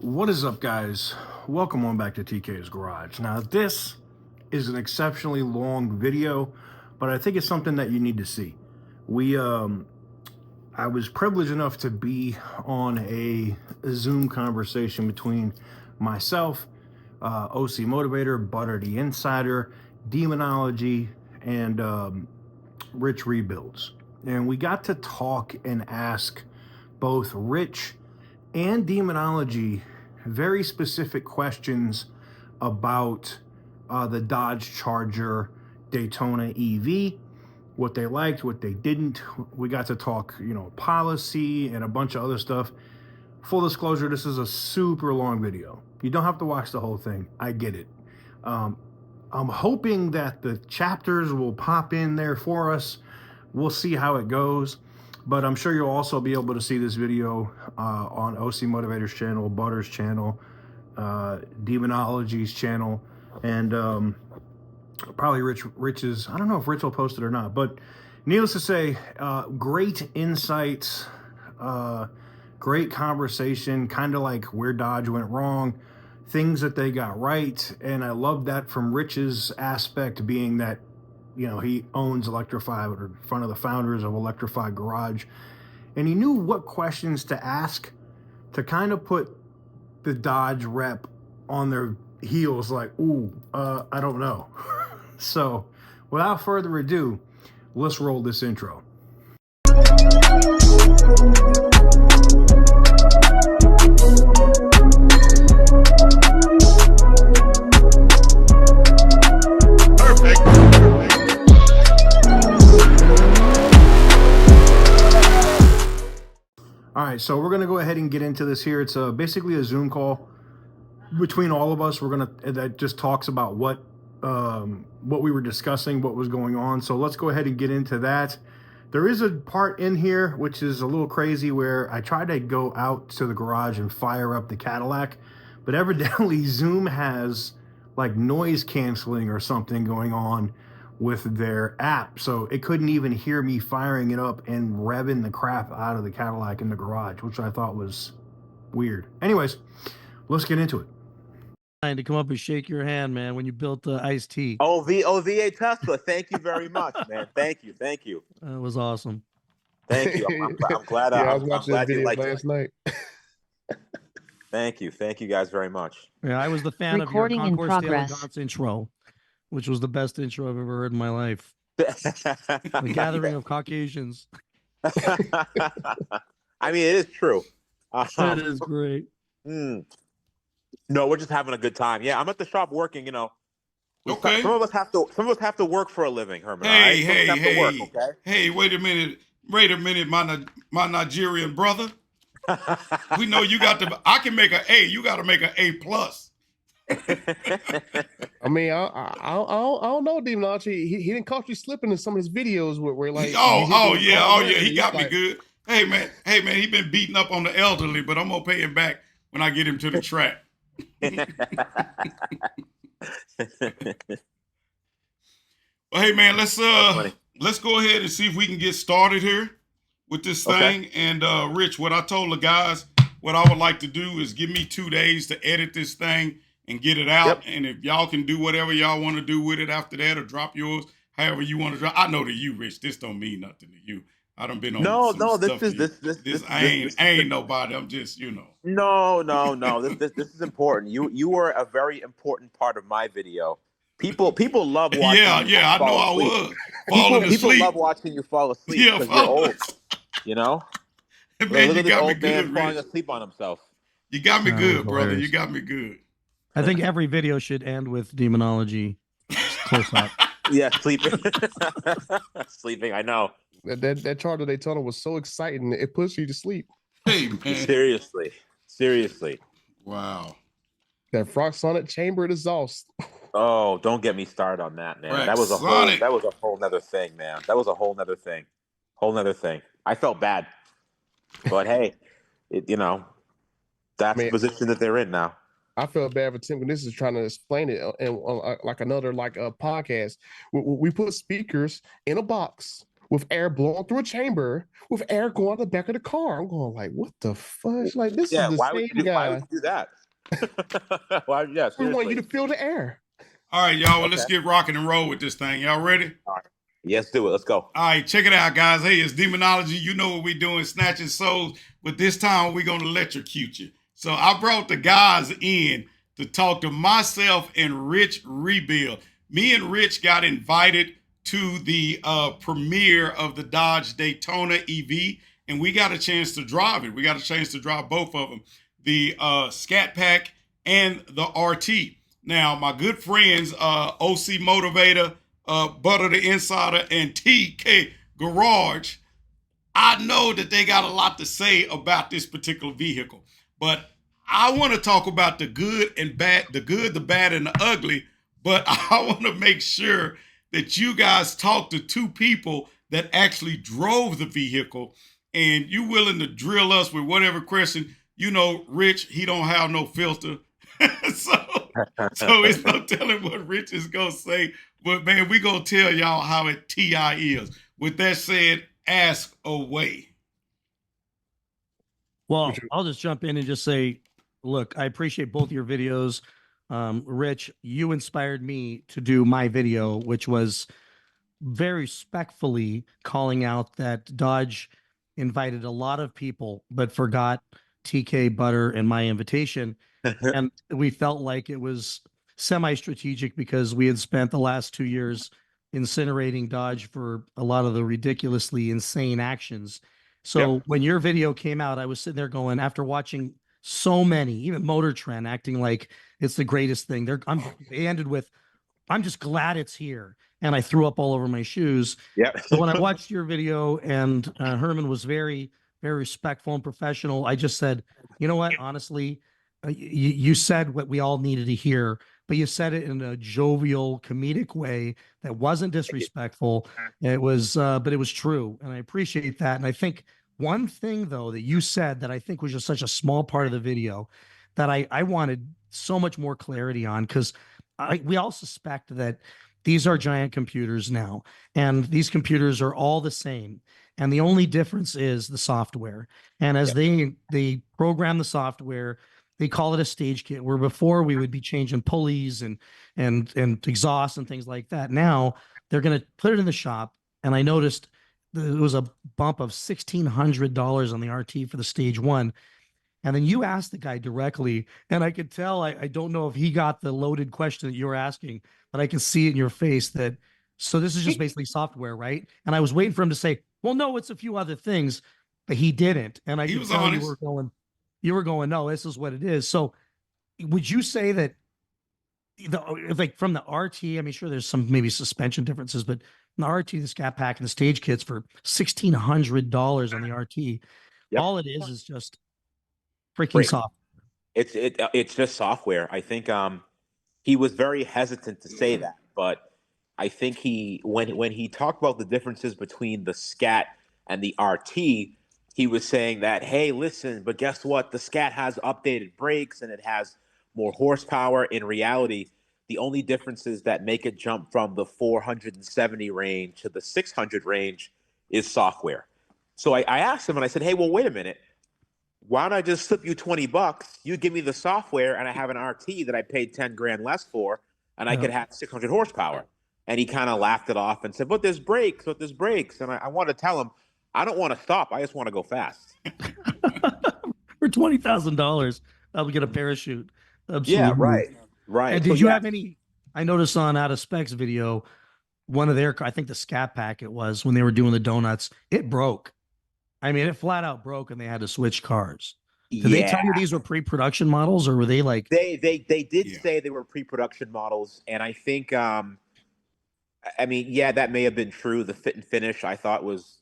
What is up, guys? Welcome on back to TK's Garage. Now, this is an exceptionally long video, but I think it's something that you need to see. I was privileged enough to be on a Zoom conversation between myself, OC Motivator, Butter the Insider, Demonology, and Rich Rebuilds. And we got to talk and ask both Rich and Demonology very specific questions about the Dodge Charger Daytona EV, what they liked, what they didn't. We got to talk, policy and a bunch of other stuff. Full disclosure, this is a super long video. You don't have to watch the whole thing. I get it. I'm hoping that the chapters will pop in there for us. We'll see how it goes. But I'm sure you'll also be able to see this video on OC Motivator's channel, Butter's channel, Demonology's channel, and probably Rich's. I don't know if Rich will post it or not. But needless to say, great insights, great conversation, kind of like where Dodge went wrong, things that they got right. And I love that from Rich's aspect, being that he owns Electrify, or one of the founders of Electrify Garage. And he knew what questions to ask to kind of put the Dodge rep on their heels, like, I don't know. So without further ado, let's roll this intro. All right, so we're going to go ahead and get into this here. It's basically a Zoom call between all of us. That just talks about what we were discussing, what was going on. So let's go ahead and get into that. There is a part in here which is a little crazy, where I tried to go out to the garage and fire up the Cadillac, but evidently Zoom has like noise canceling or something going on with their app, so it couldn't even hear me firing it up and revving the crap out of the Cadillac in the garage, which I thought was weird. Anyways, let's get into it. To come up and shake your hand, man, when you built the iced tea. VA Tesla, thank you very much, man. Thank you. That was awesome. Thank you. I'm glad. I was watching that video last night. Thank you guys very much. Yeah, I was the fan of your Concourse Taylor intro, which was the best intro I've ever heard in my life. The gathering of Caucasians. I mean, it is true. That is great. No, we're just having a good time. Yeah, I'm at the shop working. Okay. Some of us have to work for a living, Herman. Hey, wait a minute, my Nigerian brother. We know you got to. I can make an A. You got to make an A+. I mean, I don't know, Demonology. He didn't catch you slipping in some of his videos where like. He got me good. Hey man, he been beating up on the elderly, but I'm gonna pay him back when I get him to the track. Well, hey man, let's go ahead and see if we can get started here with this thing. Okay. And Rich, what I told the guys, what I would like to do is give me 2 days to edit this thing and get it out. Yep. And if y'all can do whatever y'all want to do with it after that, or drop yours, however you want to drop. I know to you, Rich, this don't mean nothing to you. I done been on this ain't nobody. I'm just, No. This is important. You were a very important part of my video. People love watching. Yeah, I know I was. People love watching you fall asleep because you're old. Man, look at this old man falling asleep on himself. You got me good, brother. You got me good. I think every video should end with Demonology close up. Yeah, sleeping. Sleeping, I know. That Charger Daytona was so exciting, it puts you to sleep. Hey, man. Seriously. Wow. That Frog Sonic chambered exhaust. Oh, don't get me started on that, man. Right. That was a whole nother thing, man. That was a whole nother thing. I felt bad. But hey, that's the position that they're in now. I feel bad for Tim when this is trying to explain it and like another podcast. We put speakers in a box with air blowing through a chamber, with air going out the back of the car. I'm going like, what the fudge? Like, this is the same guy. Why would you do that? Yeah, We want you seriously. to feel the air. All right, y'all. Well, let's get rocking and roll with this thing. Y'all ready? All right. Yes, do it. Let's go. All right, check it out, guys. Hey, it's Demonology. You know what we're doing, snatching souls. But this time, we're going to electrocute you. So I brought the guys in to talk to myself and Rich Rebuild. Me and Rich got invited to the premiere of the Dodge Daytona EV, and we got a chance to drive it. We got a chance to drive both of them, the Scat Pack and the RT. Now, my good friends, OC Motivator, Butter the Insider, and TK Garage, I know that they got a lot to say about this particular vehicle, but I want to talk about the good and bad, the good, the bad, and the ugly, but I want to make sure that you guys talk to two people that actually drove the vehicle, and you willing to drill us with whatever question. You know, Rich, he don't have no filter. so it's no telling what Rich is going to say. But, man, we going to tell y'all how it TI is. With that said, ask away. Well, I'll just jump in and just say, look, I appreciate both your videos. Rich, you inspired me to do my video, which was very respectfully calling out that Dodge invited a lot of people, but forgot TK, Butter, and my invitation. And we felt like it was semi-strategic because we had spent the last 2 years incinerating Dodge for a lot of the ridiculously insane actions. So when your video came out, I was sitting there going, after watching so many, even Motor Trend acting like it's the greatest thing. They ended with, I'm just glad it's here. And I threw up all over my shoes. So when I watched your video and Herman was very, very respectful and professional, I just said, you know what, honestly, you said what we all needed to hear, but you said it in a jovial, comedic way that wasn't disrespectful. It was, but it was true. And I appreciate that. And I think one thing, though, that you said that I think was just such a small part of the video that I wanted so much more clarity on, because we all suspect that these are giant computers now, and these computers are all the same. And the only difference is the software. And as they program the software, they call it a stage kit, where before we would be changing pulleys and exhaust and things like that. Now they're going to put it in the shop. And I noticed there was a bump of $1,600 on the RT for the stage one. And then you asked the guy directly, and I could tell, I don't know if he got the loaded question that you were asking, but I can see it in your face that, so this is just basically software, right? And I was waiting for him to say, well, no, it's a few other things, but he didn't. And I could tell you were going, no, this is what it is. So would you say that like from the RT, I mean, sure, there's some maybe suspension differences, but the RT, the Scat Pack, and the stage kits for $1,600 on the RT, all it is just freaking software. It's just software. I think he was very hesitant to say that, but I think when he talked about the differences between the Scat and the RT, he was saying that, hey, listen, but guess what? The Scat has updated brakes and it has more horsepower. In reality, the only differences that make it jump from the 470 range to the 600 range is software. So I asked him and I said, hey, well, wait a minute. Why don't I just slip you $20? You give me the software and I have an RT that I paid 10 grand less for, and I could have 600 horsepower. And he kind of laughed it off and said, but there's brakes. And I want to tell him, I don't want to stop. I just want to go fast. For $20,000, I'll get a parachute. Absolutely. Yeah, right. And did you have any, I noticed on Out of Specs video, one of their, I think the Scat Pack it was, when they were doing the donuts, it broke. I mean, it flat out broke and they had to switch cars. Did they tell you these were pre-production models, or were they like... They did say they were pre-production models. And I think, I mean, that may have been true. The fit and finish I thought was,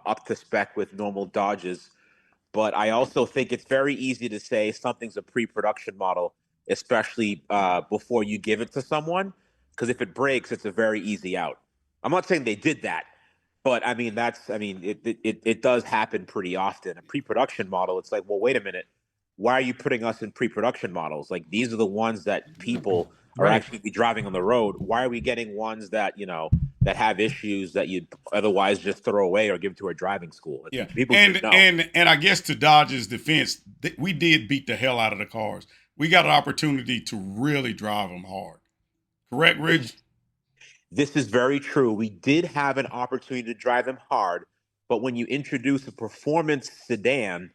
up to spec with normal Dodges. But I also think it's very easy to say something's a pre-production model, especially before you give it to someone, because if it breaks, it's a very easy out. I'm not saying they did that, but I mean, it does happen pretty often. A pre-production model, it's like, well, wait a minute. Why are you putting us in pre-production models? Like, these are the ones that people are actually be driving on the road. Why are we getting ones that, that have issues that you'd otherwise just throw away or give to a driving school. Yeah, People should know. And I guess to Dodge's defense, we did beat the hell out of the cars. We got an opportunity to really drive them hard. Correct, Rich? This is very true. We did have an opportunity to drive them hard, but when you introduce a performance sedan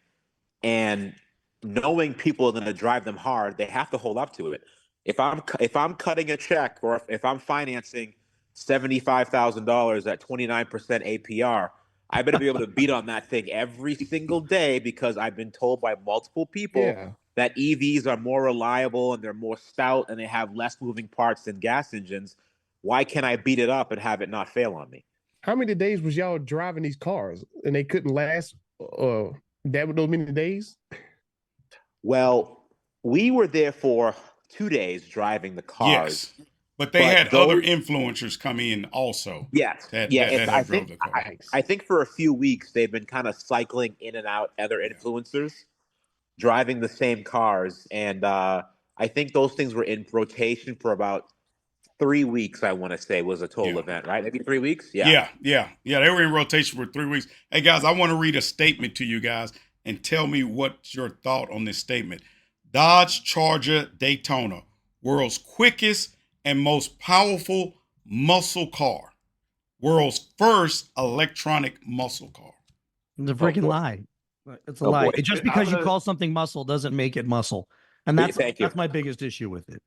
and knowing people are going to drive them hard, they have to hold up to it. If I'm cutting a check or if I'm financing $75,000 at 29% APR, I better be able to beat on that thing every single day because I've been told by multiple people that EVs are more reliable and they're more stout and they have less moving parts than gas engines. Why can't I beat it up and have it not fail on me? How many days was y'all driving these cars and they couldn't last those many days? Well, we were there for 2 days driving the cars. Yes. But they had other influencers come in also. Yes. I think for a few weeks they've been kind of cycling in and out other influencers driving the same cars. And I think those things were in rotation for about 3 weeks, I want to say, was a total event, right? Maybe 3 weeks? Yeah. They were in rotation for 3 weeks. Hey, guys, I want to read a statement to you guys and tell me what's your thought on this statement. Dodge Charger Daytona, world's quickest and most powerful muscle car. World's first electronic muscle car. It's a freaking lie. It's a lie. Just because you call something muscle doesn't make it muscle. And that's my biggest issue with it.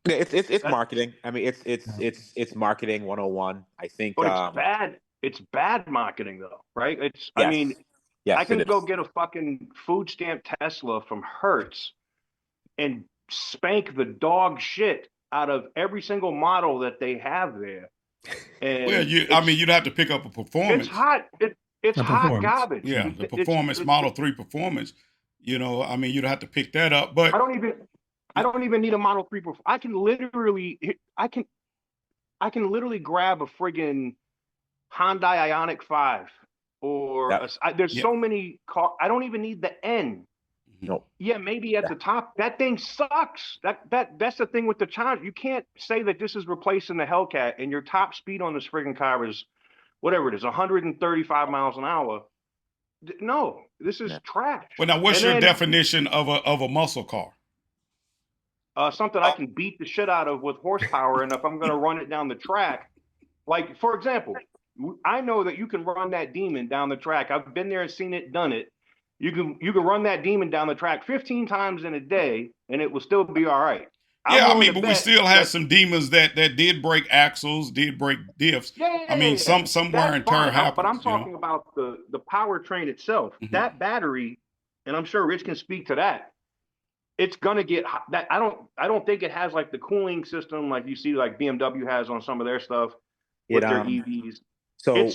It's marketing. I mean, it's marketing 101. I think. But it's bad. It's bad marketing though, right? I mean, I can go get a fucking food stamp Tesla from Hertz and spank the dog shit out of every single model that they have there. And you'd have to pick up a performance. It's hot. It's hot garbage. Yeah, the performance Model 3 performance. You'd have to pick that up. But I don't even need a Model 3 performance. I can literally grab a friggin' Hyundai Ioniq 5 or there's so many cars. I don't even need the N. No. Yeah, maybe at the top. That thing sucks. That's the thing with the Charger. You can't say that this is replacing the Hellcat and your top speed on this friggin' car is whatever it is, 135 miles an hour. No, this is trash. Well, now what's your definition of a muscle car? Something I can beat the shit out of with horsepower, and if I'm going to run it down the track, like for example, I know that you can run that Demon down the track. I've been there and seen it, done it. You can run that Demon down the track 15 times in a day, and it will still be all right. But we still had some Demons that did break axles, did break diffs. Some wear and tear happens. But I'm talking about the powertrain itself. Mm-hmm. That battery, and I'm sure Rich can speak to that. It's gonna get hot. I don't think it has like the cooling system like you see like BMW has on some of their stuff with their EVs. So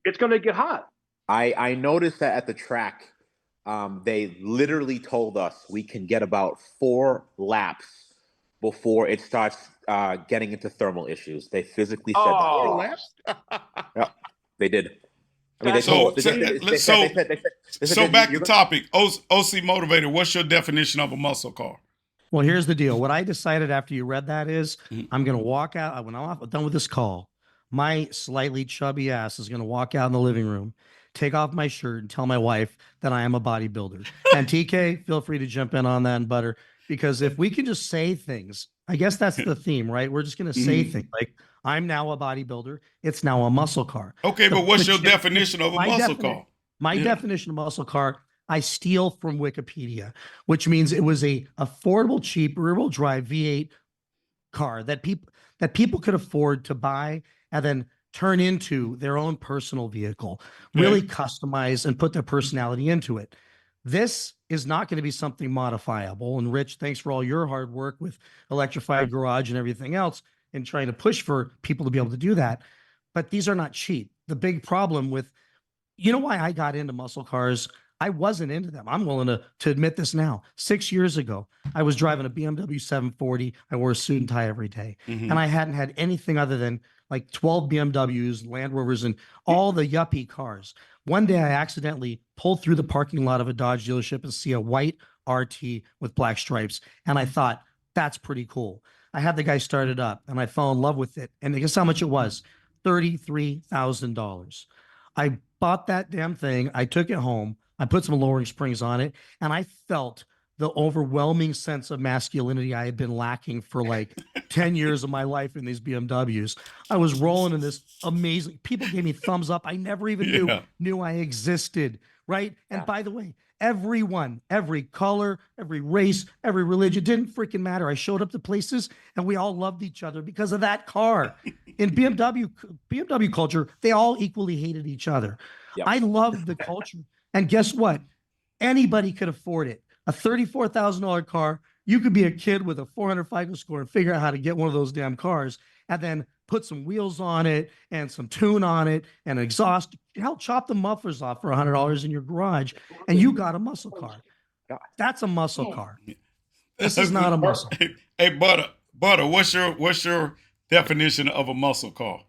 it's gonna get hot. I noticed that at the track. They literally told us we can get about 4 laps before it starts getting into thermal issues. They physically said that. 4 laps? Yeah, they did. I mean, so back to topic. OC Motivator, what's your definition of a muscle car? Well, here's the deal. What I decided after you read that is I'm going to walk out. When I'm done with this call, my slightly chubby ass is going to walk out in the living room, take off my shirt and tell my wife that I am a bodybuilder. And TK, feel free to jump in on that and butter, because if we can just say things, I guess that's the theme, right? We're just going to say things like, I'm now a bodybuilder. It's now a muscle car. Okay, but what's your definition of a muscle car? My definition of muscle car, I steal from Wikipedia, which means it was a affordable, cheap rear-wheel drive V8 car that people could afford to buy and then turn into their own personal vehicle, really customize and put their personality into it. This is not going to be something modifiable. And Rich, thanks for all your hard work with Electrified Garage and everything else and trying to push for people to be able to do that. But these are not cheap. The big problem with, why I got into muscle cars, I wasn't into them. I'm willing to admit this now. 6 years ago, I was driving a BMW 740. I wore a suit and tie every day. And I hadn't had anything other than like 12 BMWs, Land Rovers, and all the yuppie cars. One day I accidentally pulled through the parking lot of a Dodge dealership and see a white RT with black stripes. And I thought, that's pretty cool. I had the guy start it up and I fell in love with it. And guess how much it was? $33,000. I bought that damn thing. I took it home. I put some lowering springs on it, and I felt the overwhelming sense of masculinity I had been lacking for like 10 years of my life in these BMWs. I was rolling in this amazing, people gave me thumbs up. I never even knew I existed, right? And by the way, everyone, every color, every race, every religion, didn't freaking matter. I showed up to places and we all loved each other because of that car. In BMW culture, they all equally hated each other. Yep. I loved the culture. And guess what? Anybody could afford it. A $34,000 car, you could be a kid with a 400 FICO score and figure out how to get one of those damn cars and then put some wheels on it and some tune on it and exhaust. Hell, chop the mufflers off for $100 in your garage and you got a muscle car. That's a muscle car. This is not a muscle. Hey, Butter, what's your definition of a muscle car?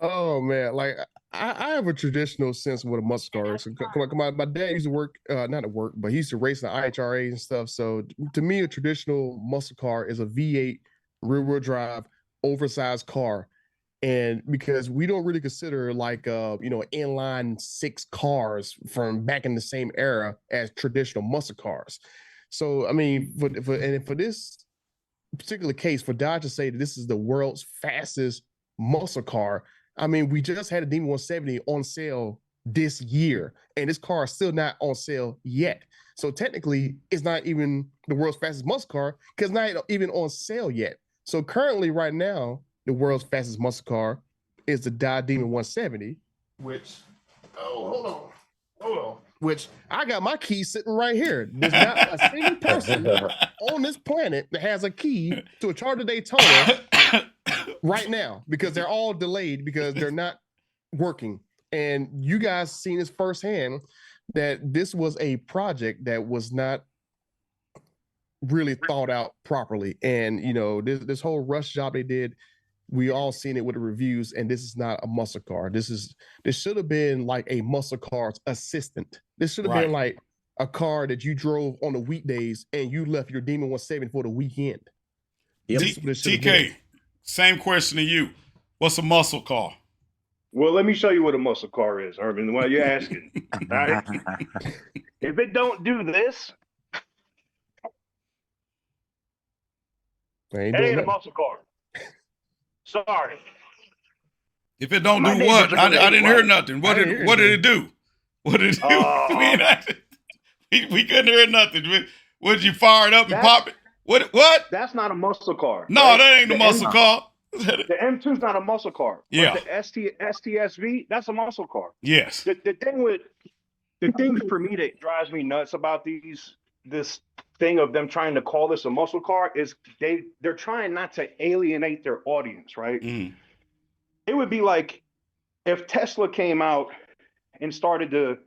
Oh man, like I have a traditional sense of what a muscle car is. So, my dad used to work, not at work, but he used to race in the IHRA and stuff. So to me, a traditional muscle car is a V8 rear-wheel drive, oversized car. And because we don't really consider like inline six cars from back in the same era as traditional muscle cars. So I mean, for this particular case, for Dodge to say that this is the world's fastest muscle car, I mean, we just had a Demon 170 on sale this year, and this car is still not on sale yet. So technically, it's not even the world's fastest muscle car because it's not even on sale yet. So currently, right now, the world's fastest muscle car is the Dodge Demon 170, which, hold on, which I got my key sitting right here. There's not a single person on this planet that has a key to a Charger Daytona right now because they're all delayed because they're not working. And you guys seen this firsthand that this was a project that was not really thought out properly. And this whole rush job they did, we all seen it with the reviews, and this is not a muscle car. This should have been like a muscle car's assistant. This should have been like a car that you drove on the weekdays and you left your Demon 170 for the weekend. Yep. TK, same question to you. What's a muscle car? Well, let me show you what a muscle car is, Urban, while you're asking. Right? If it don't do this, it ain't a muscle car. Sorry. If it don't do what? I didn't hear nothing. What did it do? What did it do? We couldn't hear nothing. Would you fire it up and pop it? What? That's not a muscle car. No, right? That ain't a muscle car. The M2's not a muscle car. Yeah. But the STSV, that's a muscle car. Yes. The thing for me that drives me nuts about this thing of them trying to call this a muscle car is they're trying not to alienate their audience, right? Mm. It would be like if Tesla came out and started to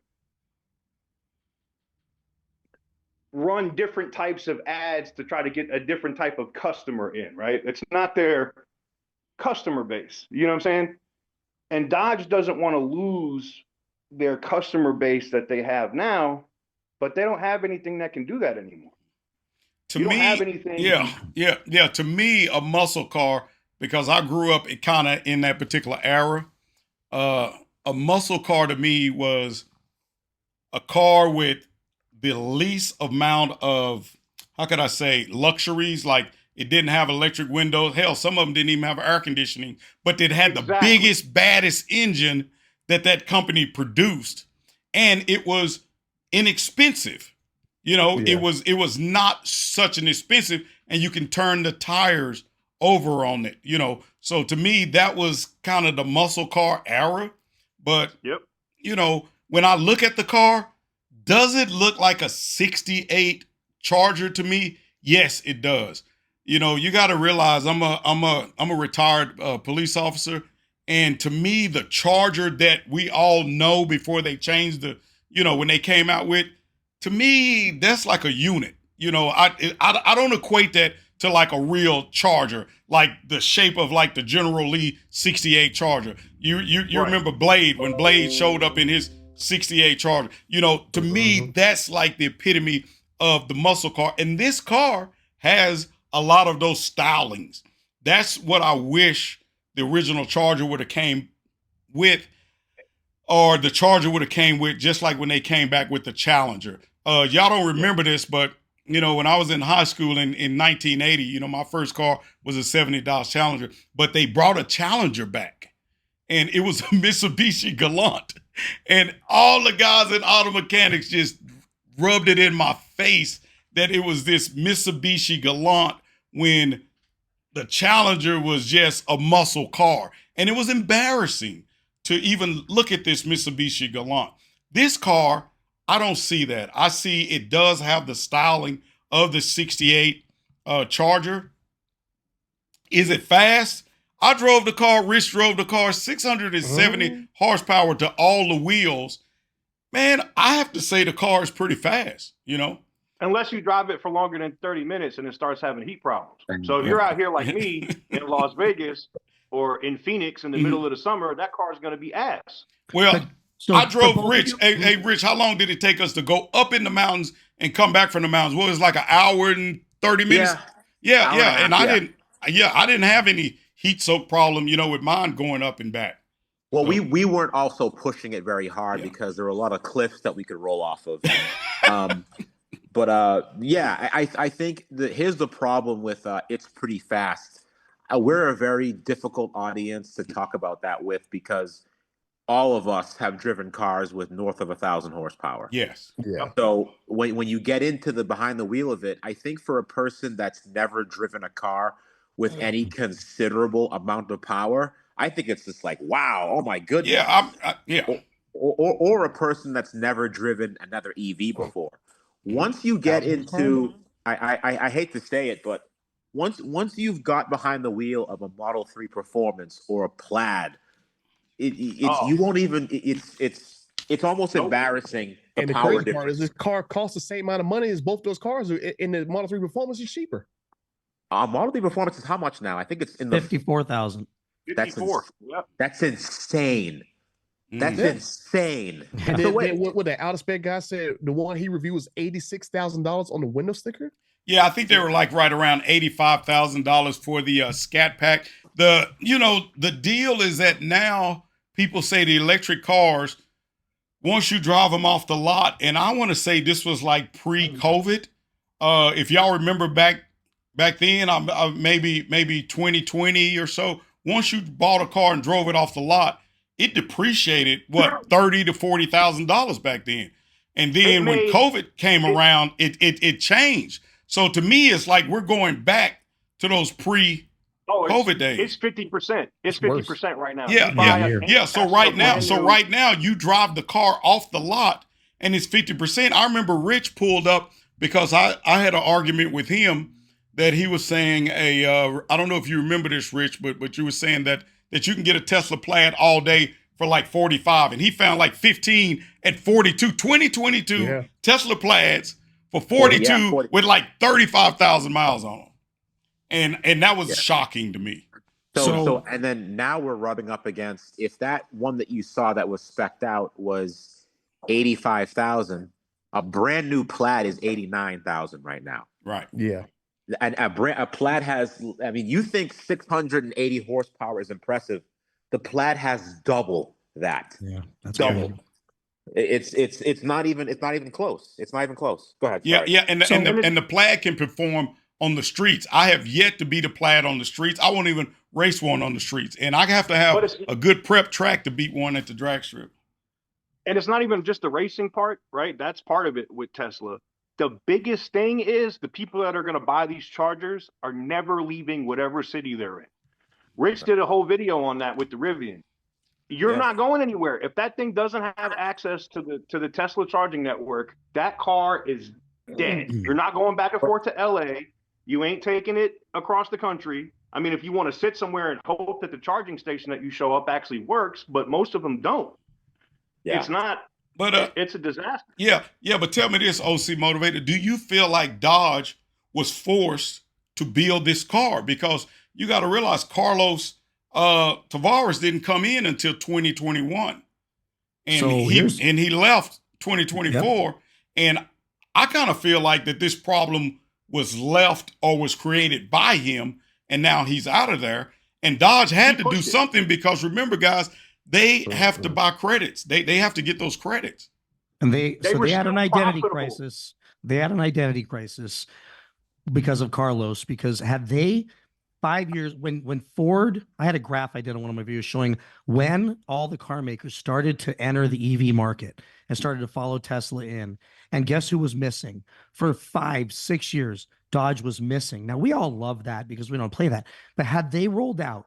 run different types of ads to try to get a different type of customer in, right? It's not their customer base. You know what I'm saying? And Dodge doesn't want to lose their customer base that they have now, but they don't have anything that can do that anymore. To me, have anything. Yeah. To me, a muscle car, because I grew up kind of in that particular era, a muscle car to me was a car with the least amount of, how could I say, luxuries. Like it didn't have electric windows. Hell, some of them didn't even have air conditioning, but it had the biggest, baddest engine that company produced. And it was inexpensive. It was not such an expensive, and you can turn the tires over on it, So to me, that was kind of the muscle car era. But, when I look at the car, does it look like a 68 Charger to me? Yes, it does. You got to realize I'm a retired police officer. And to me, the Charger that we all know before they changed when they came out with, to me, that's like a unit. I don't equate that to like a real Charger, like the shape of like the General Lee 68 Charger. You remember Blade, when Blade showed up in his 68 Charger. To me, that's like the epitome of the muscle car. And this car has a lot of those stylings. That's what I wish the original Charger would have came with, or the Charger would have came with, just like when they came back with the Challenger. Y'all don't remember this, but when I was in high school in 1980, my first car was a 70 Dodge Challenger, but they brought a Challenger back, and it was a Mitsubishi Galant, and all the guys in auto mechanics just rubbed it in my face that it was this Mitsubishi Galant when the Challenger was just a muscle car, and it was embarrassing to even look at this Mitsubishi Galant. This car, I don't see that. I see it does have the styling of the 68 Charger. Is it fast? I drove the car, Rich drove the car, 670 horsepower to all the wheels. Man, I have to say the car is pretty fast, Unless you drive it for longer than 30 minutes and it starts having heat problems. So if you're out here like me in Las Vegas or in Phoenix in the middle of the summer, that car is going to be ass. Well, I drove Rich. Hey, Rich, how long did it take us to go up in the mountains and come back from the mountains? What was it, like an hour and 30 minutes? Yeah. And I didn't have any heat soak problem, with mine going up and back. Well, we weren't also pushing it very hard because there were a lot of cliffs that we could roll off of. I think that here's the problem with it's pretty fast. We're a very difficult audience to talk about that with because all of us have driven cars with north of 1,000 horsepower. Yes. Yeah. So when you get into the behind the wheel of it, I think for a person that's never driven a car with any considerable amount of power, I think it's just like, wow, oh my goodness. Yeah. Or a person that's never driven another EV before. Once you get into, I hate to say it, but once you've got behind the wheel of a Model 3 Performance or a Plaid, you won't even. It's almost embarrassing. And the crazy part is this car costs the same amount of money as both those cars. In the Model 3 Performance is cheaper. Model 3 Performance is how much now? I think it's in the 54,000. 54. That's insane. That's insane. And then what the out of spec guy said, the one he reviewed was $86,000 on the window sticker. Yeah, I think they were like right around $85,000 for the Scat Pack. The deal is that now people say the electric cars, once you drive them off the lot, and I want to say this was like pre-COVID. If y'all remember back then, maybe 2020 or so, once you bought a car and drove it off the lot, it depreciated $30,000 to $40,000 back then. And then when COVID came around, it changed. So to me, it's like we're going back to those pre-COVID days. It's 50%. It's 50% right now. Yeah. So right now, you drive the car off the lot, and it's 50%. I remember Rich pulled up because I had an argument with him that he was saying I don't know if you remember this, Rich, but you were saying that you can get a Tesla Plaid all day for like 45, and he found like 15 at 42, 2022 Tesla Plaids for 42 with like 35,000 miles on them. And that was shocking to me. So and then now we're rubbing up against, if that one that you saw that was spec'd out was 85,000, a brand new Plaid is 89,000 right now. Right. Yeah. And a Plaid has, you think 680 horsepower is impressive. The Plaid has double that. Yeah, that's double. crazy. It's not even close. It's not even close. Go ahead. Yeah, sorry. yeah, and the Plaid can perform on the streets. I have yet to beat a Plaid on the streets. I won't even race one on the streets, and I have to have a good prep track to beat one at the drag strip. And it's not even just the racing part, right? That's part of it with Tesla. The biggest thing is the people that are going to buy these Chargers are never leaving whatever city they're in. Rich did a whole video on that with the Rivian. You're not going anywhere. If that thing doesn't have access to the Tesla charging network, that car is dead. You're not going back and forth to LA. You ain't taking it across the country. I mean, if you want to sit somewhere and hope that the charging station that you show up actually works, but most of them don't. Yeah. It's not. But it's a disaster. Yeah. But tell me this, OC Motivator. Do you feel like Dodge was forced to build this car? Because you got to realize Carlos Tavares didn't come in until 2021, and he left 2024. Yep. And I kind of feel like that this problem was left or was created by him, and now he's out of there. And Dodge had He to do pushed it. something because remember, guys, they have to buy credits. They have to get those credits. And they were had an still identity profitable. crisis. They had an identity crisis because of Carlos, because had they 5 years when Ford, I had a graph I did on one of my videos showing when all the car makers started to enter the EV market and started to follow Tesla in. And guess who was missing? For 5-6 years, Dodge was missing. Now we all love that because we don't play that. But had they rolled out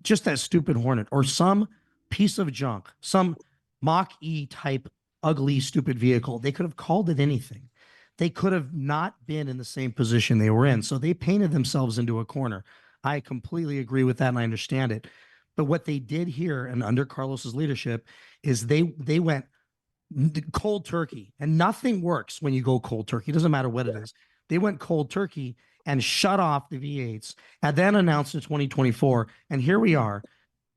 just that stupid Hornet or some piece of junk, some Mach-E type ugly, stupid vehicle, they could have called it anything. They could have not been in the same position they were in. So they painted themselves into a corner. I completely agree with that and I understand it. But what they did here and under Carlos's leadership is they went cold turkey, and nothing works when you go cold turkey. It doesn't matter what it is. They went cold turkey and shut off the V8s and then announced in 2024. And here we are,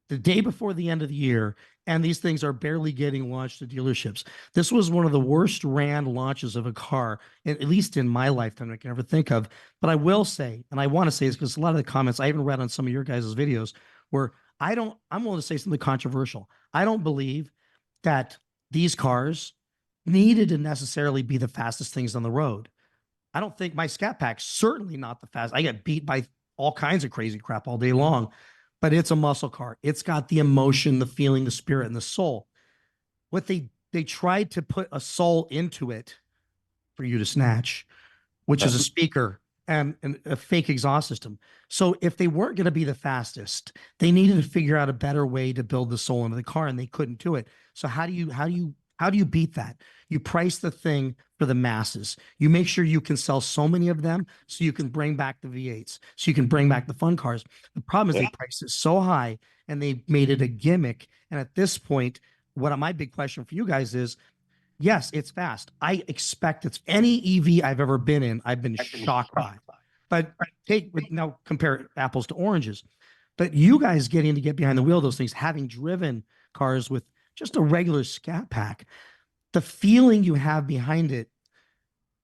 the day before the end of the year, and these things are barely getting launched to dealerships. This was one of the worst ran launches of a car, at least in my lifetime, I can ever think of. But I will say, and I want to say this because a lot of the comments I even read on some of your guys' videos where I'm willing to say something controversial. I don't believe that these cars needed to necessarily be the fastest things on the road. I don't think my Scat Pack's certainly not the fastest. I get beat by all kinds of crazy crap all day long. But it's a muscle car. It's got the emotion, the feeling, the spirit, and the soul. What they tried to put a soul into it for you to snatch, which is a speaker and a fake exhaust system. So if they weren't going to be the fastest, they needed to figure out a better way to build the soul into the car, and they couldn't do it. So how do you beat that? You price the thing for the masses. You make sure you can sell so many of them so you can bring back the V8s, so you can bring back the fun cars. The problem is they priced it so high and they made it a gimmick. And at this point, my big question for you guys is, yes, it's fast. I expect it's any EV I've ever been in, I've been shocked by. But now compare apples to oranges. But you guys getting to get behind the wheel of those things, having driven cars with just a regular Scat Pack, the feeling you have behind it,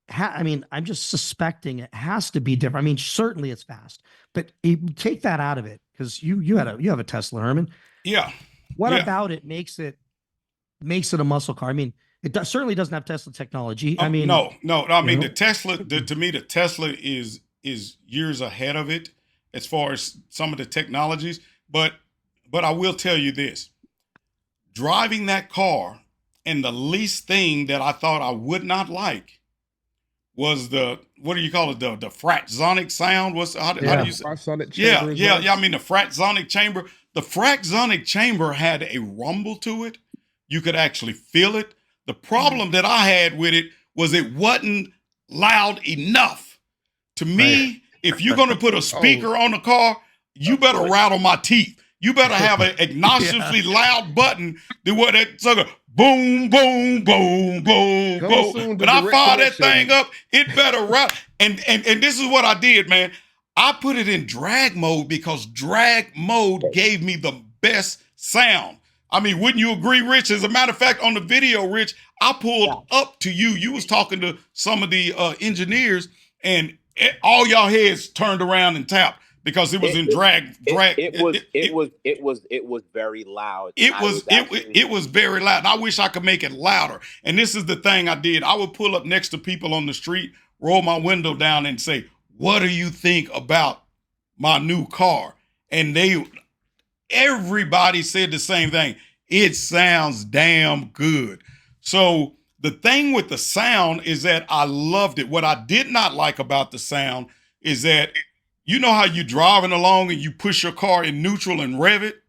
I'm just suspecting it has to be different. I mean, certainly it's fast, but take that out of it because you have a Tesla, Herman. Yeah. What about it makes it a muscle car? I mean, certainly doesn't have Tesla technology. I mean, no. I mean, the Tesla, to me, the Tesla is years ahead of it as far as some of the technologies. But I will tell you this: driving that car, and the least thing that I thought I would not like was what do you call it? The fratzonic sound. How do you say? Fratzonic chamber. Yeah. I mean, the fratzonic chamber. The fratzonic chamber had a rumble to it. You could actually feel it. The problem that I had with it was it wasn't loud enough. To me, if you're going to put a speaker on the car, you better rattle my teeth. You better have an obnoxiously loud button than what that sucker boom, boom, boom, boom, boom. When I fire that thing up, it better rattle. And this is what I did, man. I put it in drag mode because drag mode gave me the best sound. I mean, wouldn't you agree, Rich? As a matter of fact, on the video, Rich, I pulled up to you. You was talking to some of the engineers, and all y'all heads turned around and tapped because it was in drag. It was very loud. It was very loud. And I wish I could make it louder. And this is the thing I did. I would pull up next to people on the street, roll my window down, and say, "What do you think about my new car?" And everybody said the same thing. It sounds damn good. So the thing with the sound is that I loved it. What I did not like about the sound is that, you know how you driving along and you push your car in neutral and rev it?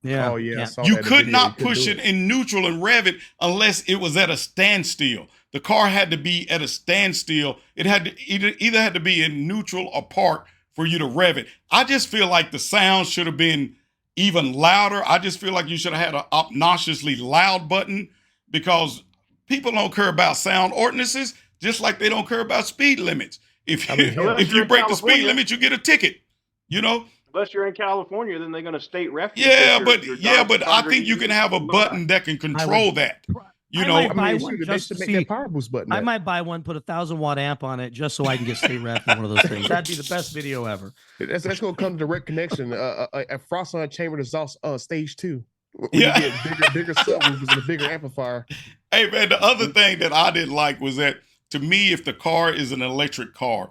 Yeah. Oh yeah. You could not push it in neutral and rev it unless it was at a standstill. The car had to be at a standstill. It had to either had to be in neutral or park for you to rev it. I just feel like the sound should have been even louder. I just feel like you should have had an obnoxiously loud button because people don't care about sound ordinances, just like they don't care about speed limits. If you break the speed limit, you get a ticket, you know? Unless you're in California, then they're going to state refuge. Yeah, but I think you can have a button that can control that. You I know, might I buy mean, one they just should to make see. that power boost button. I might buy one, put a 1,000-watt amp on it just so I can get state rep in one of those things. That'd be the best video ever. That's going to come to direct connection. A frost on chamber exhaust stage 2. When Yeah. you get bigger subwoofers and a bigger amplifier. Hey man, the other thing that I didn't like was that, to me, if the car is an electric car,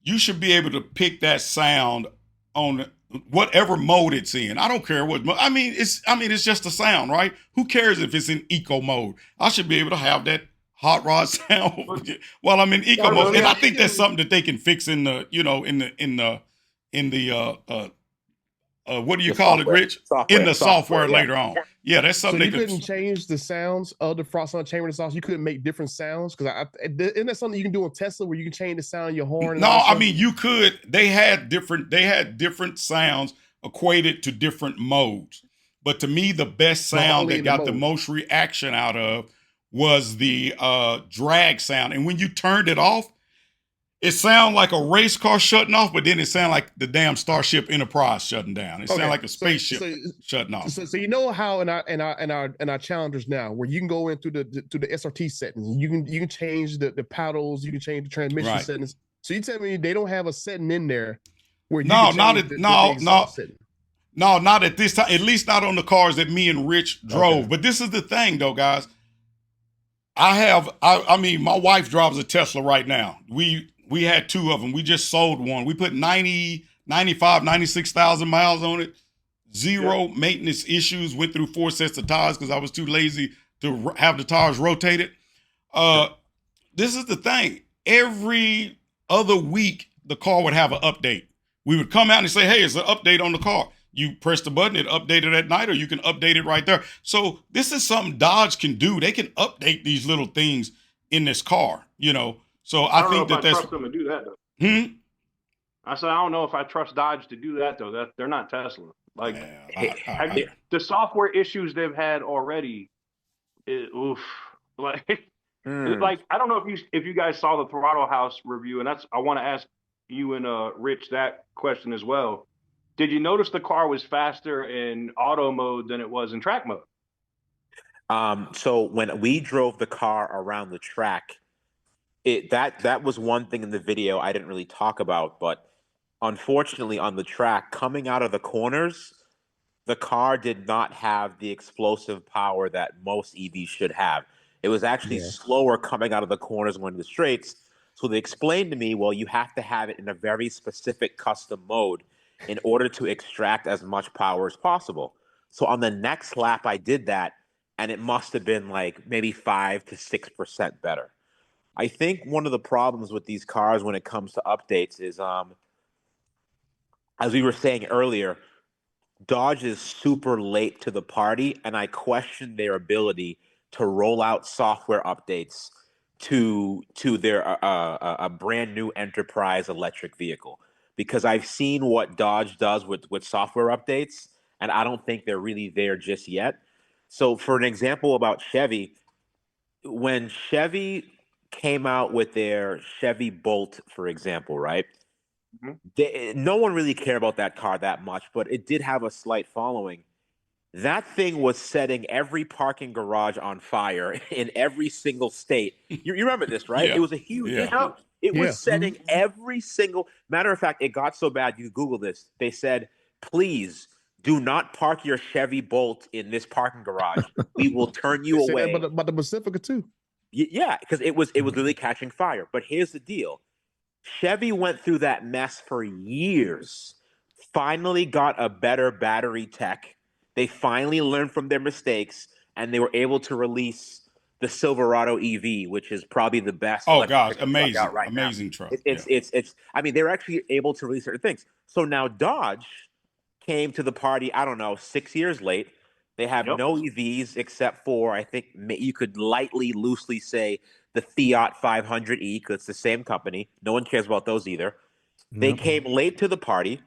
you should be able to pick that sound on whatever mode it's in. I don't care what mode. I mean, it's just a sound, right? Who cares if it's in eco mode? I should be able to have that hot rod sound while I'm in eco mode. And I think that's something that they can fix in the, you know, in the what do you call it, Rich? In the software later on. Yeah, that's something So you they couldn't change the sounds of the frost on chamber exhaust. You couldn't make different sounds because isn't that something you can do on Tesla where you can change the sound of your horn? And No, all that I stuff? mean you could. They had different sounds equated to different modes. But to me, the best sound only that in the got the mode. most reaction out of was the drag sound. And when you turned it off, it sounded like a race car shutting off, but then it sounded like the damn Starship Enterprise shutting down. It sounded like a spaceship shutting off. So you know how in our challengers now, where you can go into the SRT settings, you can change the paddles, you can change the transmission settings. So you tell me they don't have a setting in there where you can change the exhaust setting. No, not at this time. At least not on the cars that me and Rich drove. Okay. But this is the thing, though, guys. I mean, my wife drives a Tesla right now. We had 2 of them. We just sold one. We put 96,000 miles on it. Zero maintenance issues. Went through 4 sets of tires because I was too lazy to have the tires rotated. This is the thing. Every other week, the car would have an update. We would come out and say, hey, it's an update on the car. You press the button, it updated at night, or you can update it right there. So this is something Dodge can do. They can update these little things in this car, you know. So I think that that's. Trust them to do that though. I said I don't know if I trust Dodge to do that though. That they're not Tesla. Like the software issues they've had already. Like I don't know if you guys saw the Throttle House review, and I want to ask you and Rich that question as well. Did you notice the car was faster in auto mode than it was in track mode? So when we drove the car around the track, that was one thing in the video I didn't really talk about, but unfortunately on the track, coming out of the corners, the car did not have the explosive power that most EVs should have. It was actually slower coming out of the corners and going to the straights. So they explained to me, well, you have to have it in a very specific custom mode in order to extract as much power as possible. So on the next lap, I did that, and it must have been like maybe 5 to 6% better. I think one of the problems with these cars when it comes to updates is, as we were saying earlier, Dodge is super late to the party, and I question their ability to roll out software updates to their a brand new enterprise electric vehicle, because I've seen what Dodge does with software updates, and I don't think they're really there just yet. So for an example about Chevy, when Chevy came out with their Chevy Bolt, for example, right? No one really cared about that car that much, but it did have a slight following. That thing was setting every parking garage on fire in every single state. You remember this, right? It was a huge issue. It was setting every single... Matter of fact, it got so bad, you Google this. They said, please do not park your Chevy Bolt in this parking garage. We will turn you away. But the Pacifica too. Yeah, because it was literally catching fire. But here's the deal. Chevy went through that mess for years, finally got a better battery tech. They finally learned from their mistakes, and they were able to release the Silverado EV, which is probably the best. Oh gosh, amazing, amazing truck. It's I mean, they're actually able to release certain things. So now Dodge came to the party, I don't know, 6 years late. They have no EVs except for, I think you could loosely say, the Fiat 500e, because it's the same company. No one cares about those either. They came late to the party,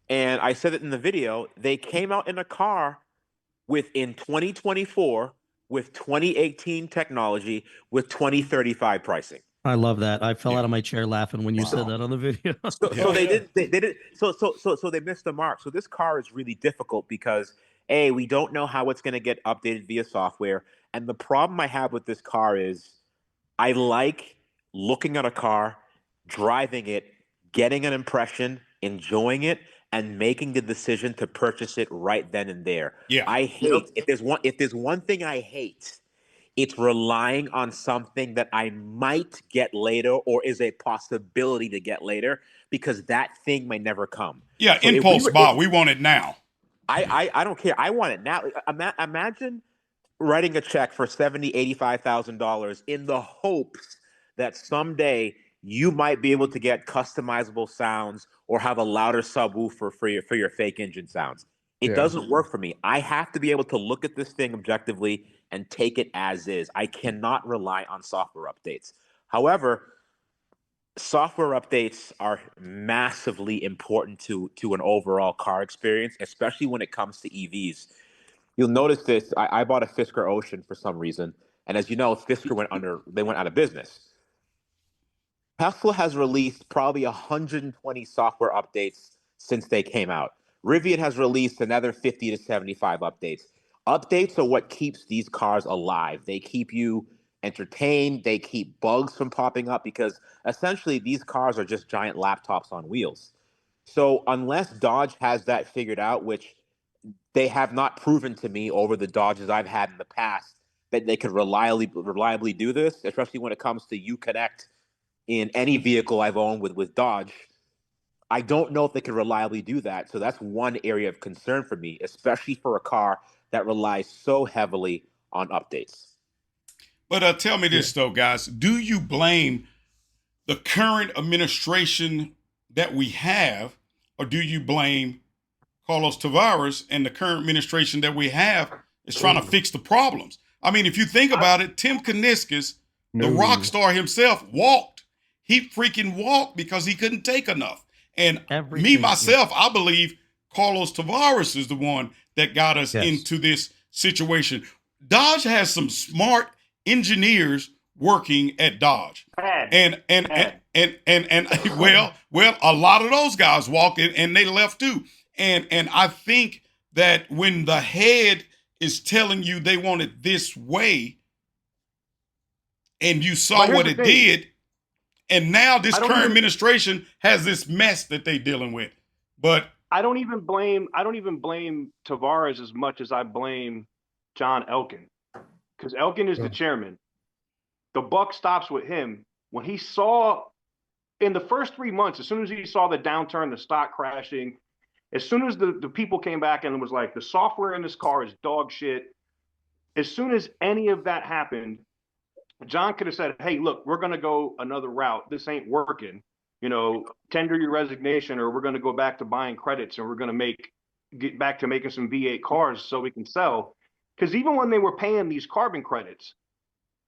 and I said it in the video. They came out in a car in 2024 with 2018 technology with 2035 pricing. I love that. I fell out of my chair laughing when you said that on the video. So they did. So they missed the mark. So this car is really difficult because we don't know how it's going to get updated via software, And the problem I have with this car is I like looking at a car, driving it, getting an impression, enjoying it, and making the decision to purchase it right then and there. Yeah. I hate if there's one thing I hate, it's relying on something that I might get later or is a possibility to get later because that thing may never come. Yeah, So impulse buy. We want it now. I don't care. I want it now. Imagine writing a check for $85,000 in the hopes that someday you might be able to get customizable sounds or have a louder subwoofer for your fake engine sounds. It doesn't work for me. I have to be able to look at this thing objectively and take it as is. I cannot rely on software updates. However, software updates are massively important to an overall car experience, especially when it comes to EVs. You'll notice this. I bought a Fisker Ocean for some reason, and as you know, Fisker went out of business. Tesla has released probably 120 software updates since they came out. Rivian has released another 50 to 75 updates. Updates are what keeps these cars alive. They keep you entertained. They keep bugs from popping up because essentially these cars are just giant laptops on wheels. So unless Dodge has that figured out, which they have not proven to me over the Dodges I've had in the past that they could reliably do this, especially when it comes to Uconnect in any vehicle I've owned with Dodge. I don't know if they can reliably do that. So that's one area of concern for me, especially for a car that relies so heavily on updates. But tell me this, though, guys. Do you blame the current administration that we have, or do you blame Carlos Tavares and the current administration that we have is trying to fix the problems? I mean, if you think about it, Tim Kuniskis, the rock star himself, walked. He freaking walked because he couldn't take enough. And myself, I believe Carlos Tavares is the one that got us into this situation. Dodge has some smart engineers working at Dodge. And well, a lot of those guys walked in and they left too. And I think that when the head is telling you they want it this way, and you saw what it did, and now this current administration has this mess that they're dealing with. But I don't even blame Tavares as much as I blame John Elkin, because Elkin is the chairman. The buck stops with him. When he saw in the first 3 months, as soon as he saw the downturn, the stock crashing, as soon as the people came back and was like, the software in this car is dog shit. As soon as any of that happened, John could have said, hey, look, we're going to go another route. This ain't working. You know, tender your resignation, or we're going to go back to buying credits, and we're going to get back to making some V8 cars so we can sell. Because even when they were paying these carbon credits,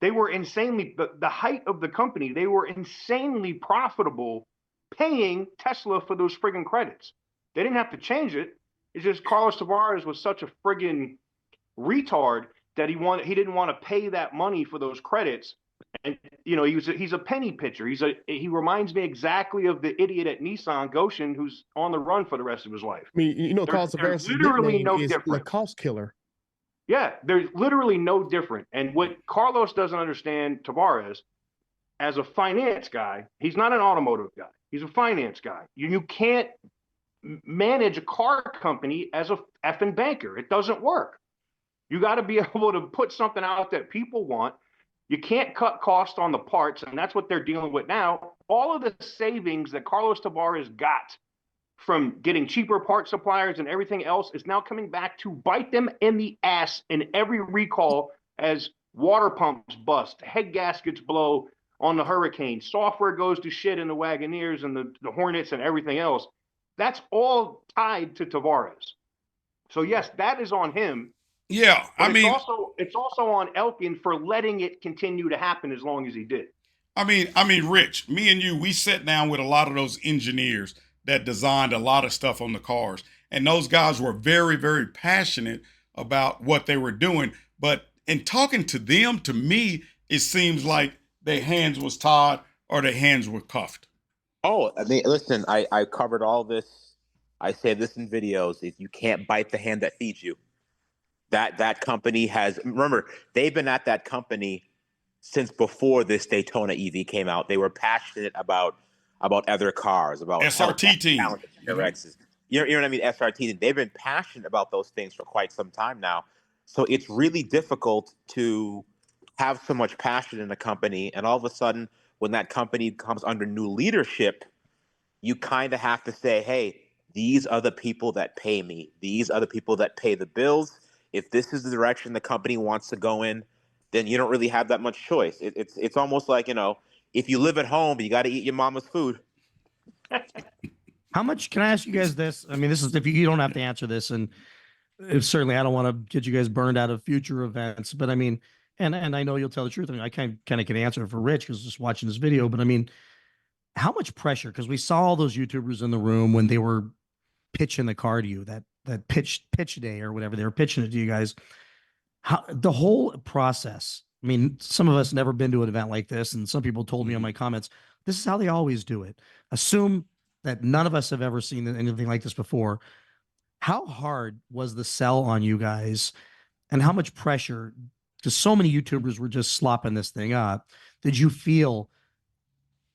they were insanely, the height of the company, they were insanely profitable paying Tesla for those friggin' credits. They didn't have to change it. It's just Carlos Tavares was such a friggin' retard that he didn't want to pay that money for those credits. And, you know, he's a penny pitcher. He reminds me exactly of the idiot at Nissan, Goshen, who's on the run for the rest of his life. I mean, you know, Carlos Tavares literally no different. The cost killer. Yeah, there's literally no different. And what Carlos doesn't understand, Tavares, as a finance guy, he's not an automotive guy. He's a finance guy. You can't manage a car company as a effing banker. It doesn't work. You got to be able to put something out that people want. You can't cut costs on the parts, and that's what they're dealing with now. All of the savings that Carlos Tavares got from getting cheaper part suppliers and everything else is now coming back to bite them in the ass in every recall as water pumps bust, head gaskets blow on the Hurricane, software goes to shit in the Wagoneers and the Hornets and everything else. That's all tied to Tavares. So yes, that is on him. Yeah, it's also on Elkin for letting it continue to happen as long as he did. I mean, Rich, me and you, we sat down with a lot of those engineers that designed a lot of stuff on the cars, and those guys were very, very passionate about what they were doing. But in talking to them, to me, it seems like their hands was tied or their hands were cuffed. Oh, I mean, listen, I covered all this. I say this in videos: if you can't bite the hand that feeds you, That company has, remember, they've been at that company since before this Daytona EV came out. They were passionate about other cars, about SRT team. TRXs. You know what I mean? SRT. They've been passionate about those things for quite some time now. So it's really difficult to have so much passion in a company, and all of a sudden, when that company comes under new leadership, you kind of have to say, hey, these are the people that pay me. These are the people that pay the bills. If this is the direction the company wants to go in, then you don't really have that much choice. It's almost like, if you live at home, you got to eat your mama's food. How much, can I ask you guys this? I mean, this is, if you don't have to answer this, and certainly I don't want to get you guys burned out of future events, but I mean, and I know you'll tell the truth. I mean, I kind of can answer for Rich because just watching this video, but I mean, how much pressure? Because we saw all those YouTubers in the room when they were pitching the car to you, that pitch day or whatever, they were pitching it to you guys. How the whole process. I mean, some of us never been to an event like this, and some people told me on my comments, this is how they always do it. Assume that none of us have ever seen anything like this before. How hard was the sell on you guys, and how much pressure? Because so many YouTubers were just slopping this thing up. Did you feel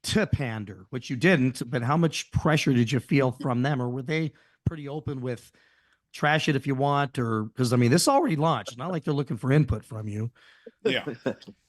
to pander, which you didn't, but how much pressure did you feel from them, or were they pretty open with trash it if you want? Or because I mean, this already launched. It's not like they're looking for input from you. Yeah.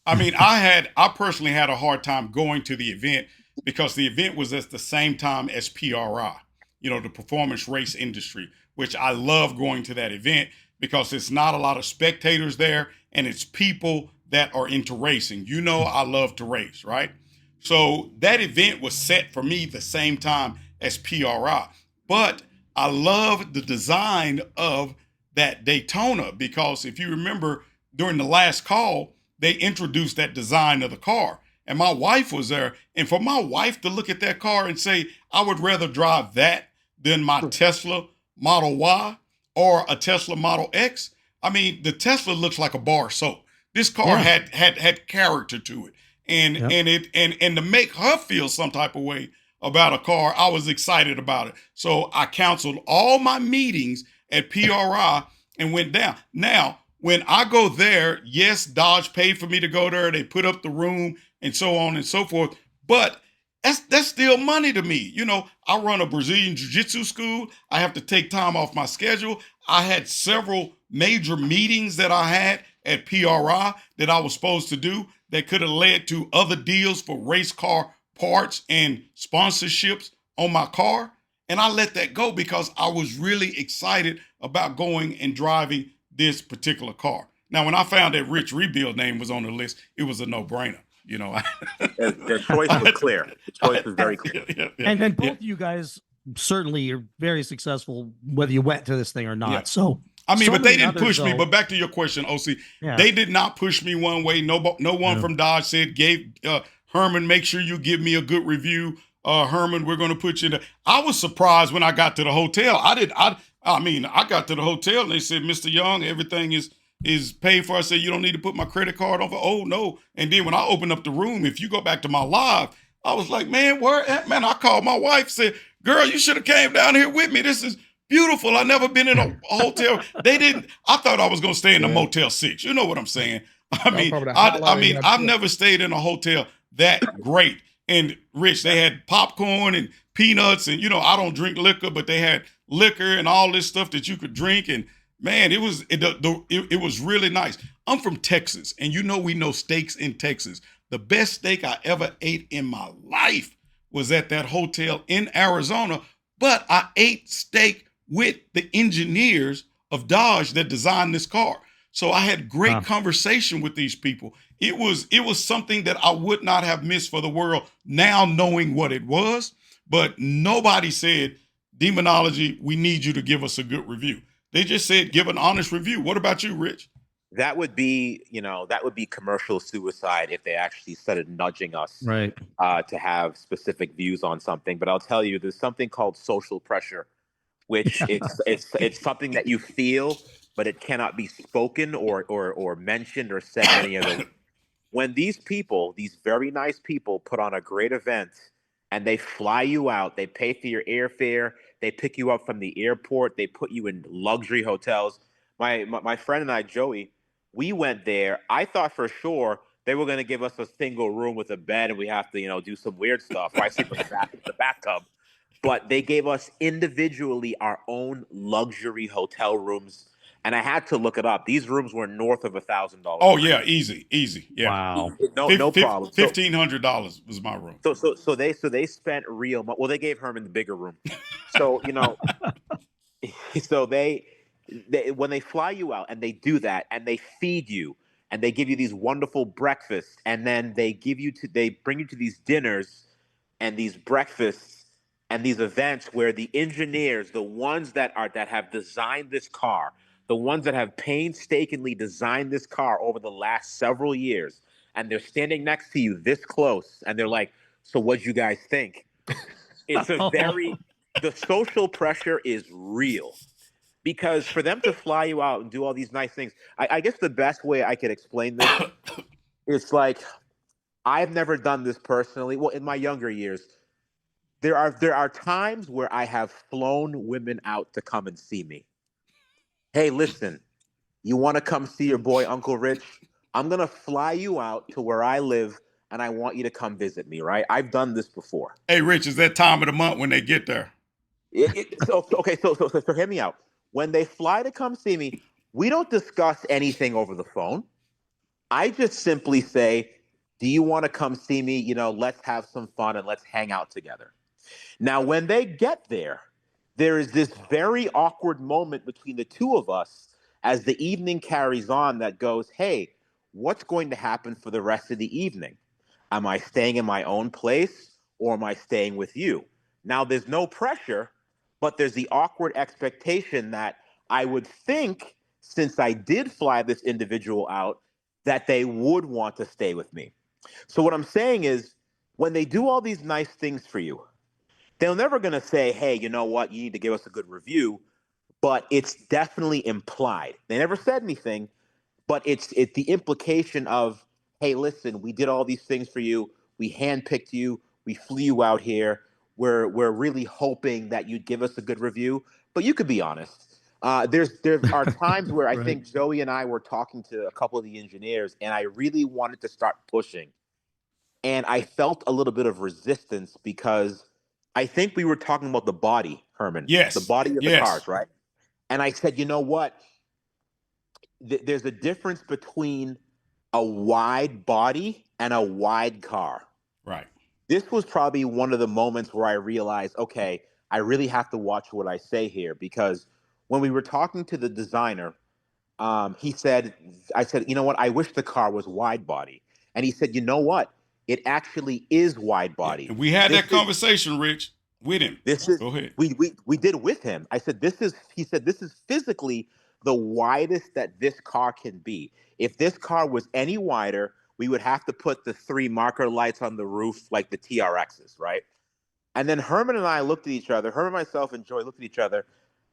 I mean, I personally had a hard time going to the event because the event was at the same time as PRI, the performance race industry, which I love going to that event because it's not a lot of spectators there and it's people that are into racing. I love to race, right? So that event was set for me the same time as PRI. But I love the design of that Daytona because if you remember during the last call, they introduced that design of the car. And my wife was there. And for my wife to look at that car and say, I would rather drive that than my Tesla Model Y or a Tesla Model X. I mean, the Tesla looks like a bar of soap. This car had character to it. And to make her feel some type of way about a car, I was excited about it. So I canceled all my meetings at PRI and went down. Now, when I go there, yes, Dodge paid for me to go there. They put up the room and so on and so forth. But that's still money to me. I run a Brazilian Jiu-Jitsu school. I have to take time off my schedule. I had several major meetings that I had at PRI that I was supposed to do that could have led to other deals for race car parts and sponsorships on my car. And I let that go because I was really excited about going and driving this particular car. Now, when I found that Rich Rebuild name was on the list, it was a no-brainer. The choice was clear. The choice was very clear. And then both of you guys certainly are very successful, whether you went to this thing or not. Yeah. So I mean, so but they many didn't others, push me. though- But back to your question, OC, they did not push me one way. No one from Dodge said, Herman, make sure you give me a good review. Herman, we're going to put you in. I was surprised when I got to the hotel. I got to the hotel and they said, Mr. Young, everything is paid for. I said, you don't need to put my credit card on. Oh, no. And then when I opened up the room, if you go back to my live, I was like, man, where at? Man, I called my wife, said, girl, you should have came down here with me. This is beautiful. I never been in a hotel. I thought I was going to stay in a Motel 6. You know what I'm saying? I've never stayed in a hotel that great. And Rich, they had popcorn and peanuts and, I don't drink liquor, but they had liquor and all this stuff that you could drink. And man, it was really nice. I'm from Texas and we know steaks in Texas. The best steak I ever ate in my life was at that hotel in Arizona, but I ate steak with the engineers of Dodge that designed this car. So I had great conversation with these people. It was something that I would not have missed for the world now knowing what it was, but nobody said, Demonology, we need you to give us a good review. They just said, give an honest review. What about you, Rich? That would be commercial suicide if they actually started nudging us to have specific views on something. But I'll tell you, there's something called social pressure, which it's something that you feel, but it cannot be spoken or mentioned or said any other. When these people, these very nice people, put on a great event and they fly you out, they pay for your airfare, they pick you up from the airport, they put you in luxury hotels. my friend and I, Joey, we went there. I thought for sure they were going to give us a single room with a bed, and we have to, do some weird stuff. Or I sleep in the bathtub. But they gave us individually our own luxury hotel rooms, and I had to look it up. These rooms were north of $1,000. Oh yeah, easy. Yeah. Wow. No problem. So, $1,500 was my room. so they spent real money. Well, they gave Herman the bigger room. So so they when they fly you out and they do that and they feed you and they give you these wonderful breakfasts and then they bring you to these dinners and these breakfasts and these events where the engineers, the ones that have designed this car, the ones that have painstakingly designed this car over the last several years, and they're standing next to you this close and they're like, so what'd you guys think? It's the social pressure is real. Because for them to fly you out and do all these nice things, I guess the best way I could explain this is like, I've never done this personally. Well, in my younger years, there are times where I have flown women out to come and see me. Hey, listen, you want to come see your boy Uncle Rich? I'm going to fly you out to where I live, and I want you to come visit me, right? I've done this before. Hey, Rich, is that time of the month when they get there? So hear me out. When they fly to come see me, we don't discuss anything over the phone. I just simply say, do you want to come see me? Let's have some fun and let's hang out together. Now, when they get there, there is this very awkward moment between the two of us as the evening carries on that goes, hey, what's going to happen for the rest of the evening? Am I staying in my own place or am I staying with you? Now, there's no pressure, but there's the awkward expectation that I would think, since I did fly this individual out, that they would want to stay with me. So what I'm saying is, when they do all these nice things for you, they're never going to say, hey, you know what, you need to give us a good review, but it's definitely implied. They never said anything, but it's the implication of, hey, listen, we did all these things for you. We handpicked you. We flew you out here. We're really hoping that you'd give us a good review, but you could be honest. There are times where I Right. think Joey and I were talking to a couple of the engineers, and I really wanted to start pushing, and I felt a little bit of resistance because I think we were talking about the body, Herman. Yes. The body of the Yes. cars, right? And I said, you know what? There's a difference between a wide body and a wide car. Right. This was probably one of the moments where I realized, okay, I really have to watch what I say here, because when we were talking to the designer, I said, you know what? I wish the car was wide body. And he said, you know what? It actually is wide body. And we had that conversation, Rich, with him. Go ahead. We did with him. He said, this is physically the widest that this car can be. If this car was any wider, we would have to put the 3 marker lights on the roof like the TRXs, right? And then Herman and I looked at each other, Herman, myself, and Joy looked at each other,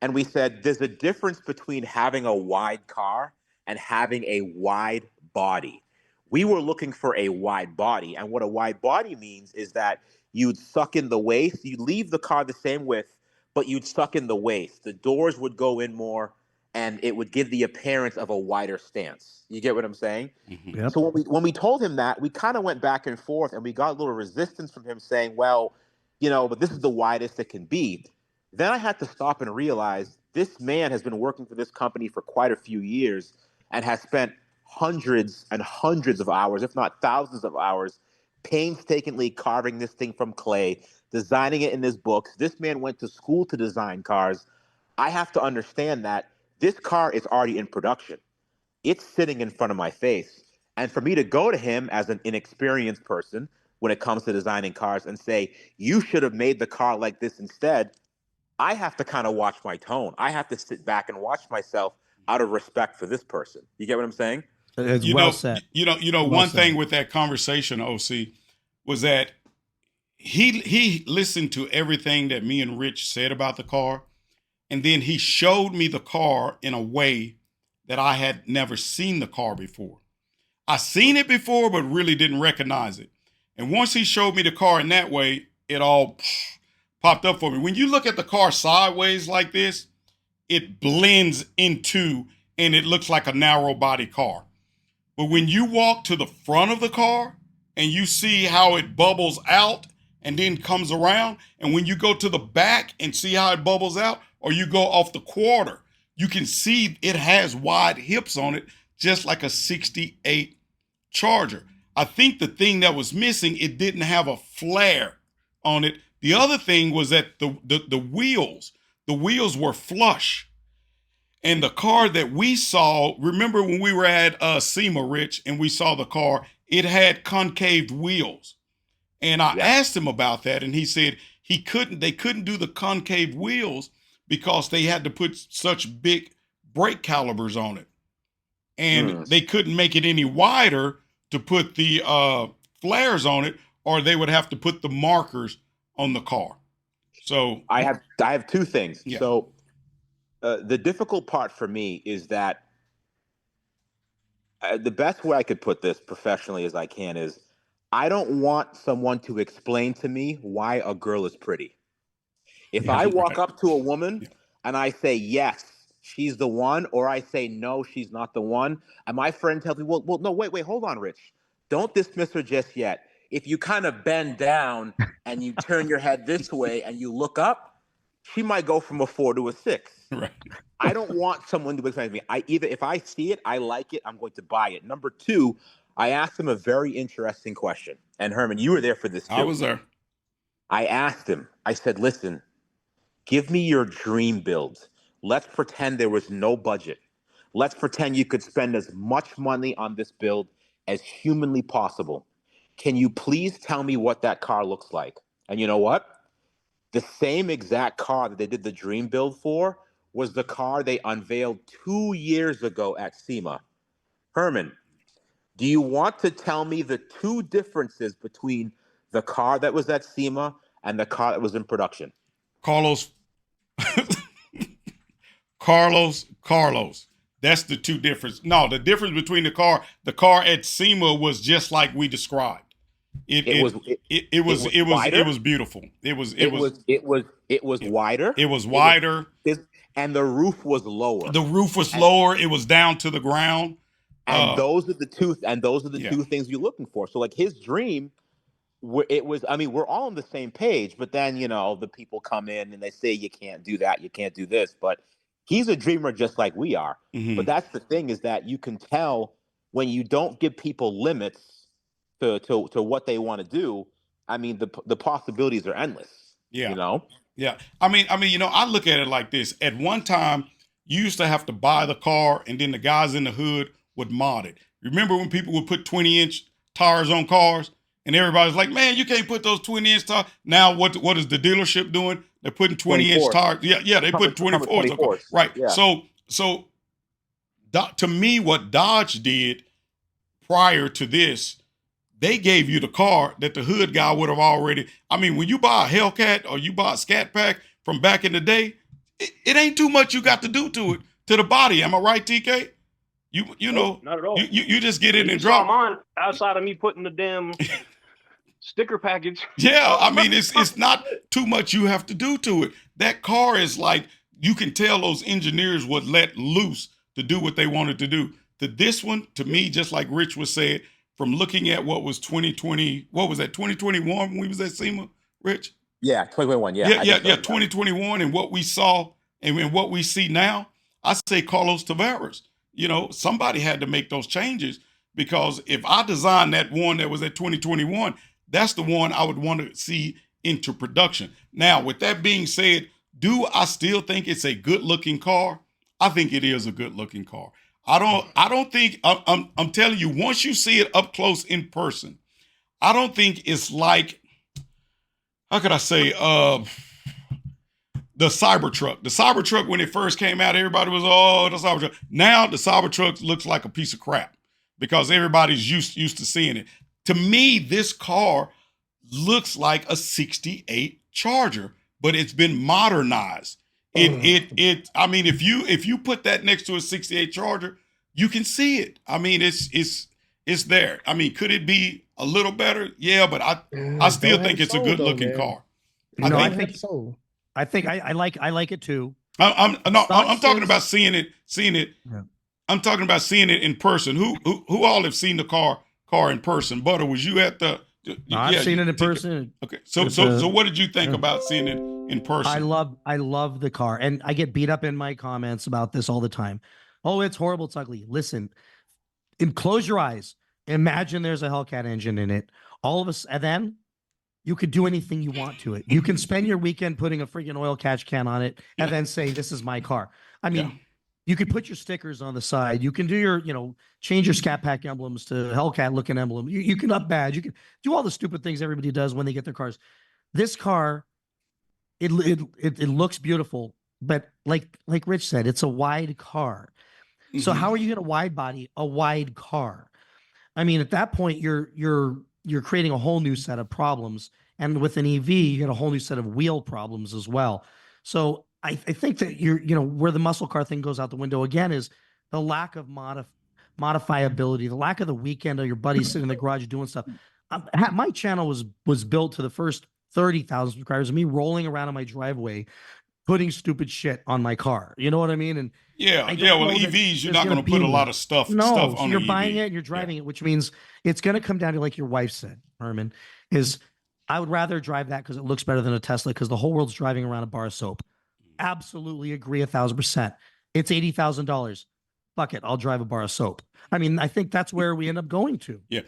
and we said, there's a difference between having a wide car and having a wide body. We were looking for a wide body, and what a wide body means is that you'd suck in the waist, you'd leave the car the same width, but you'd suck in the waist. The doors would go in more, and it would give the appearance of a wider stance. You get what I'm saying? Mm-hmm. Yep. So when we told him that, we kind of went back and forth, and we got a little resistance from him saying, well, but this is the widest it can be. Then I had to stop and realize this man has been working for this company for quite a few years and has spent hundreds and hundreds of hours, if not thousands of hours, painstakingly carving this thing from clay, designing it in his books. This man went to school to design cars. I have to understand that this car is already in production. It's sitting in front of my face. And for me to go to him as an inexperienced person when it comes to designing cars and say, you should have made the car like this instead, I have to kind of watch my tone. I have to sit back and watch myself out of respect for this person. You get what I'm saying? It's said. One thing with that conversation, OC, was that he listened to everything that me and Rich said about the car, and then he showed me the car in a way that I had never seen the car before. I seen it before, but really didn't recognize it. And once he showed me the car in that way, it all popped up for me. When you look at the car sideways like this, it blends into and it looks like a narrow body car. But when you walk to the front of the car and you see how it bubbles out and then comes around, and when you go to the back and see how it bubbles out, or you go off the quarter, you can see it has wide hips on it, just like a 68 Charger. I think the thing that was missing, it didn't have a flare on it. The other thing was that the wheels were flush. And the car that we saw, remember when we were at SEMA, Rich, and we saw the car, it had concave wheels. And I asked him about that, and he said they couldn't do the concave wheels because they had to put such big brake calipers on it. And they couldn't make it any wider to put the flares on it, or they would have to put the markers on the car. So I have two things. Yeah. So the difficult part for me is that the best way I could put this professionally as I can is I don't want someone to explain to me why a girl is pretty. If I walk up to a woman and I say, yes, she's the one, or I say, no, she's not the one, and my friend tells me, well, no, wait, hold on, Rich. Don't dismiss her just yet. If you kind of bend down and you turn your head this way and you look up, she might go from a 4 to a 6. Right. I don't want someone to explain to me. If I see it, I like it, I'm going to buy it. Number two, I asked him a very interesting question. And Herman, you were there for this too. I was there. I asked him, I said, listen, give me your dream build. Let's pretend there was no budget. Let's pretend you could spend as much money on this build as humanly possible. Can you please tell me what that car looks like? And you know what? The same exact car that they did the dream build for was the car they unveiled 2 years ago at SEMA. Herman, do you want to tell me the two differences between the car that was at SEMA and the car that was in production? Carlos. That's the two difference. No, the difference between the car at SEMA was just like we described. It was beautiful. It was wider. It was wider. And the roof was lower. The roof was lower. It was down to the ground. And those are the two things you're looking for. So like his dream, we're all on the same page, but then, the people come in and they say, you can't do that. You can't do this, but he's a dreamer just like we are. Mm-hmm. But that's the thing, is that you can tell when you don't give people limits to what they want to do. I mean, the possibilities are endless. Yeah. Yeah. I mean, I look at it like this. At one time, you used to have to buy the car and then the guys in the hood would mod it. Remember when people would put 20-inch tires on cars and everybody's like, man, you can't put those 20-inch tires. Now what is the dealership doing? They're putting 20-inch tires. Yeah, they put 24s on cars. Right. Yeah. So to me, what Dodge did prior to this, they gave you the car that the hood guy would have already. I mean, when you buy a Hellcat or you buy a Scat Pack from back in the day, it ain't too much you got to do to it, to the body. Am I right, TK? You know, not at all. You just get in and drop mine outside of me putting the damn sticker package. Yeah, I mean, it's not too much you have to do to it. That car is like, you can tell those engineers would let loose to do what they wanted to do. To this one, to me, just like Rich was saying, from looking at what was 2020, what was that, 2021 when we was at SEMA, Rich? Yeah, 2021, yeah. Yeah, 2021, and what we saw and what we see now, I say Carlos Tavares. Somebody had to make those changes, because if I designed that one that was at 2021, that's the one I would want to see into production. Now, with that being said, do I still think it's a good-looking car? I think it is a good-looking car. I don't think, I'm telling you, once you see it up close in person, I don't think it's like, how could I say, the Cybertruck. The Cybertruck, when it first came out, everybody was, oh, the Cybertruck. Now the Cybertruck looks like a piece of crap because everybody's used to seeing it. To me, this car looks like a 68 Charger, but it's been modernized. I mean, if you put that next to a 68 Charger, you can see it. I mean, it's there. I mean, could it be a little better? Yeah, but I still think it's a good looking car. I think I like it too. I'm talking about seeing it. Yeah. I'm talking about seeing it in person. Who all have seen the car in person? Butter, was you at the? No, I've seen it in person. Okay, so what did you think about seeing it in person? I love the car, and I get beat up in my comments about this all the time. Oh, it's horrible, it's ugly. Listen, close your eyes. Imagine there's a Hellcat engine in it. All of us, and then you could do anything you want to it. You can spend your weekend putting a freaking oil catch can on it and then say, this is my car. I mean, you could put your stickers on the side. You can do your, change your Scat Pack emblems to Hellcat looking emblem. You can up badge. You can do all the stupid things everybody does when they get their cars. This car, it looks beautiful, but like Rich said, it's a wide car. So how are you going to wide body a wide car? I mean, at that point, you're creating a whole new set of problems. And with an EV, you get a whole new set of wheel problems as well. So I think that where the muscle car thing goes out the window again is the lack of modifiability, the lack of the weekend of your buddy sitting in the garage doing stuff. My channel was built to the first 30,000 subscribers of me rolling around in my driveway, putting stupid shit on my car. You know what I mean? And well, EVs, you're not going to put a lot of stuff on so you're buying it and you're driving it, which means it's going to come down to, like your wife said, Herman, is I would rather drive that because it looks better than a Tesla because the whole world's driving around a bar of soap. Absolutely agree 1,000%. It's $80,000. Fuck it, I'll drive a bar of soap. I mean, I think that's where we end up going to. Yeah.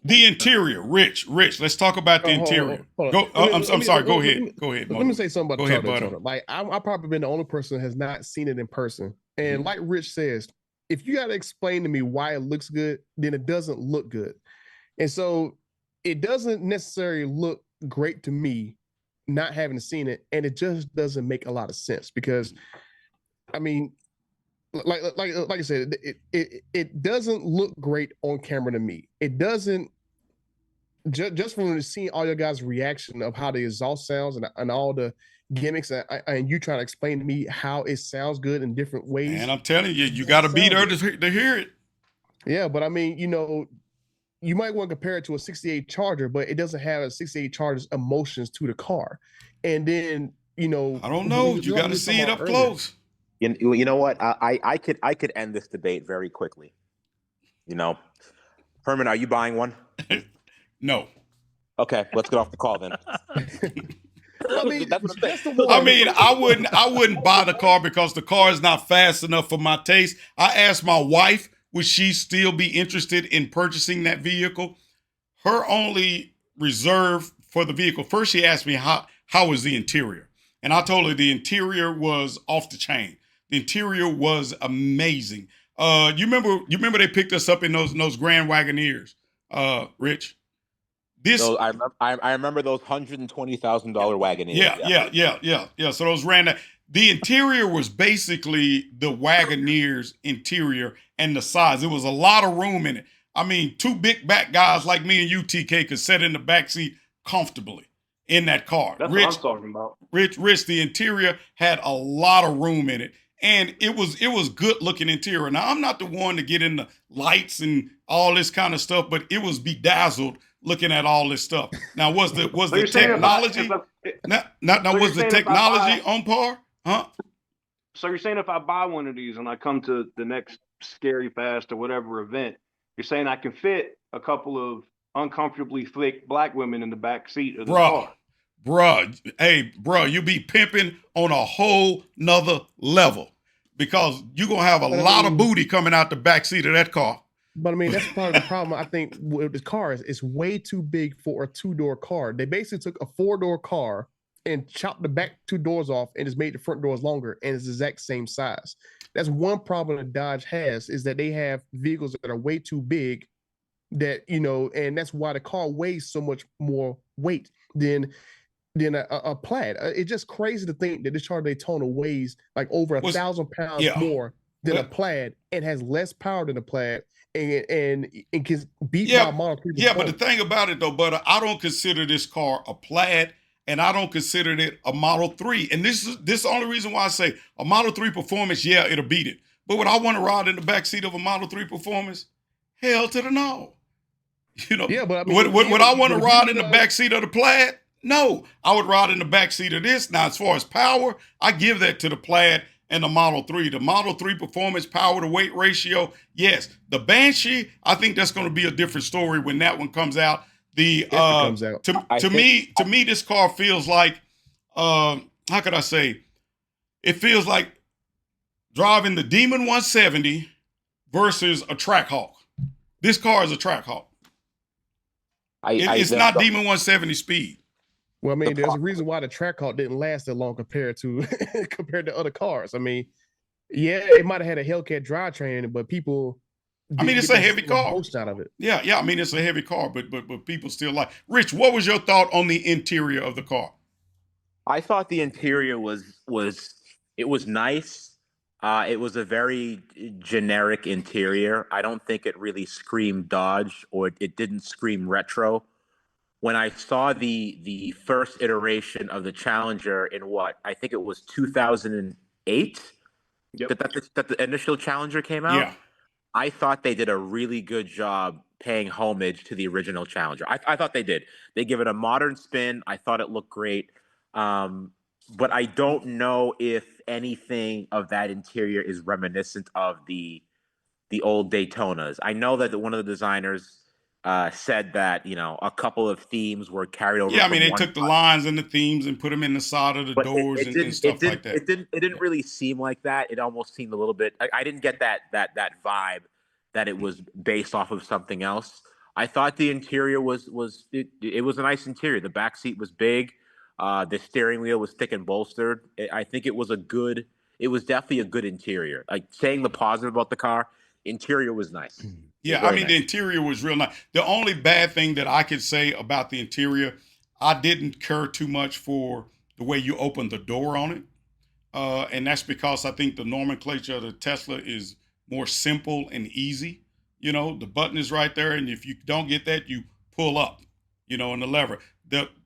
The interior, Rich, let's talk about the interior. Hold on. I'm sorry. Go ahead. Let me say something about Go the ahead, Daytona. Like, I've probably been the only person that has not seen it in person. And like Rich says, if you got to explain to me why it looks good, then it doesn't look good. And so it doesn't necessarily look great to me not having seen it. And it just doesn't make a lot of sense because, I mean, like I said, it doesn't look great on camera to me. It doesn't, just from seeing all your guys' reaction of how the exhaust sounds and all the gimmicks and you trying to explain to me how it sounds good in different ways. And I'm telling you, you got to be there to hear it. Yeah, but I mean, you might want to compare it to a 68 Charger, but it doesn't have a 68 Charger's emotions to the car. And then, I don't know. You got to see it up close. You know what? I could end this debate very quickly. Herman, are you buying one? No. Okay, let's get off the call then. I mean, I wouldn't buy the car because the car is not fast enough for my taste. I asked my wife, would she still be interested in purchasing that vehicle? Her only reserve for the vehicle, first she asked me how is the interior? And I told her the interior was off the chain. The interior was amazing. You remember they picked us up in those Grand Wagoneers, Rich? I remember those $120,000 Wagoneers. Yeah. So those the interior was basically the Wagoneers interior and the size. There was a lot of room in it. I mean, two big back guys like me and you, TK, could sit in the backseat comfortably in that car. That's what I'm talking about. Rich, the interior had a lot of room in it. And it was good looking interior. Now, I'm not the one to get in the lights and all this kind of stuff, but it was bedazzled looking at all this stuff. Now, was the technology was the technology on par? Huh? So you're saying if I buy one of these and I come to the next Scary Fast or whatever event, you're saying I can fit a couple of uncomfortably thick black women in the back seat of the car? You be pimping on a whole nother level because you're going to have a lot of booty coming out the back seat of that car. But I mean, that's part of the problem. I think with the car is it's way too big for a two-door car. They basically took a four-door car and chopped the back two doors off and just made the front doors longer and it's the exact same size. That's one problem that Dodge has is that they have vehicles that are way too big that, and that's why the car weighs so much more weight than a Plaid. It's just crazy to think that this Charger Daytona weighs like over 1,000 pounds more than a Plaid and has less power than a Plaid and can beat by a Model 3. Yeah, but the thing about it though, Butter, I don't consider this car a Plaid and I don't consider it a Model 3. And this is the only reason why I say a Model 3 Performance, yeah, it'll beat it. But would I want to ride in the back seat of a Model 3 Performance? Hell to the no. Yeah, but I mean, would I want to ride in the back seat of the Plaid? No, I would ride in the back seat of this. Now, as far as power, I give that to the Plaid and the Model 3. The Model 3 performance, power to weight ratio, yes. The Banshee, I think that's going to be a different story when that one comes out. The If it comes out. To me, this car feels like, how could I say? It feels like driving the Demon 170 versus a Trackhawk. This car is a Trackhawk. It's not Demon 170 speed. Well, I mean, there's a reason why the Trackhawk didn't last that long compared to other cars. I mean, yeah, it might have had a Hellcat drivetrain, but people. I mean, it's a heavy car. Most out of it. Yeah. I mean, it's a heavy car, but people still like. Rich, what was your thought on the interior of the car? I thought the interior was nice. It was a very generic interior. I don't think it really screamed Dodge, or it didn't scream retro. When I saw the first iteration of the Challenger in I think it was 2008, that the initial Challenger came out. Yeah. I thought they did a really good job paying homage to the original Challenger. I thought they did. They give it a modern spin. I thought it looked great. But I don't know if anything of that interior is reminiscent of the old Daytonas. I know that one of the designers said that, a couple of themes were carried over. Yeah, I mean, they took the lines and the themes and put them in the side of the doors and stuff like that. It didn't really seem like that. It almost seemed a little bit. I didn't get that vibe that it was based off of something else. I thought the interior was a nice interior. The back seat was big. The steering wheel was thick and bolstered. I think it was definitely a good interior. Like, saying the positive about the car, interior was nice. Yeah, I mean, the interior was real nice. The only bad thing that I could say about the interior, I didn't care too much for the way you open the door on it. And that's because I think the nomenclature of the Tesla is more simple and easy. The button is right there, and if you don't get that, you pull up, and the lever.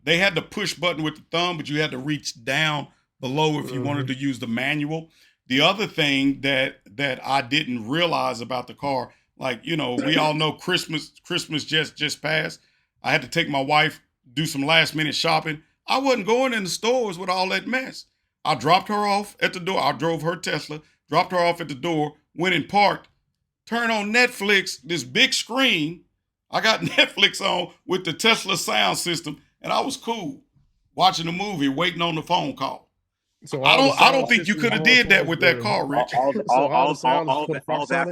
They had the push button with the thumb, but you had to reach down below if you wanted to use the manual. The other thing that I didn't realize about the car, we all know Christmas just passed. I had to take my wife, do some last minute shopping. I wasn't going in the stores with all that mess. I dropped her off at the door. I drove her Tesla, dropped her off at the door, went and parked, turned on Netflix, this big screen. I got Netflix on with the Tesla sound system, and I was cool watching the movie, waiting on the phone call. So I don't think you could have did that with that car, Rich. All that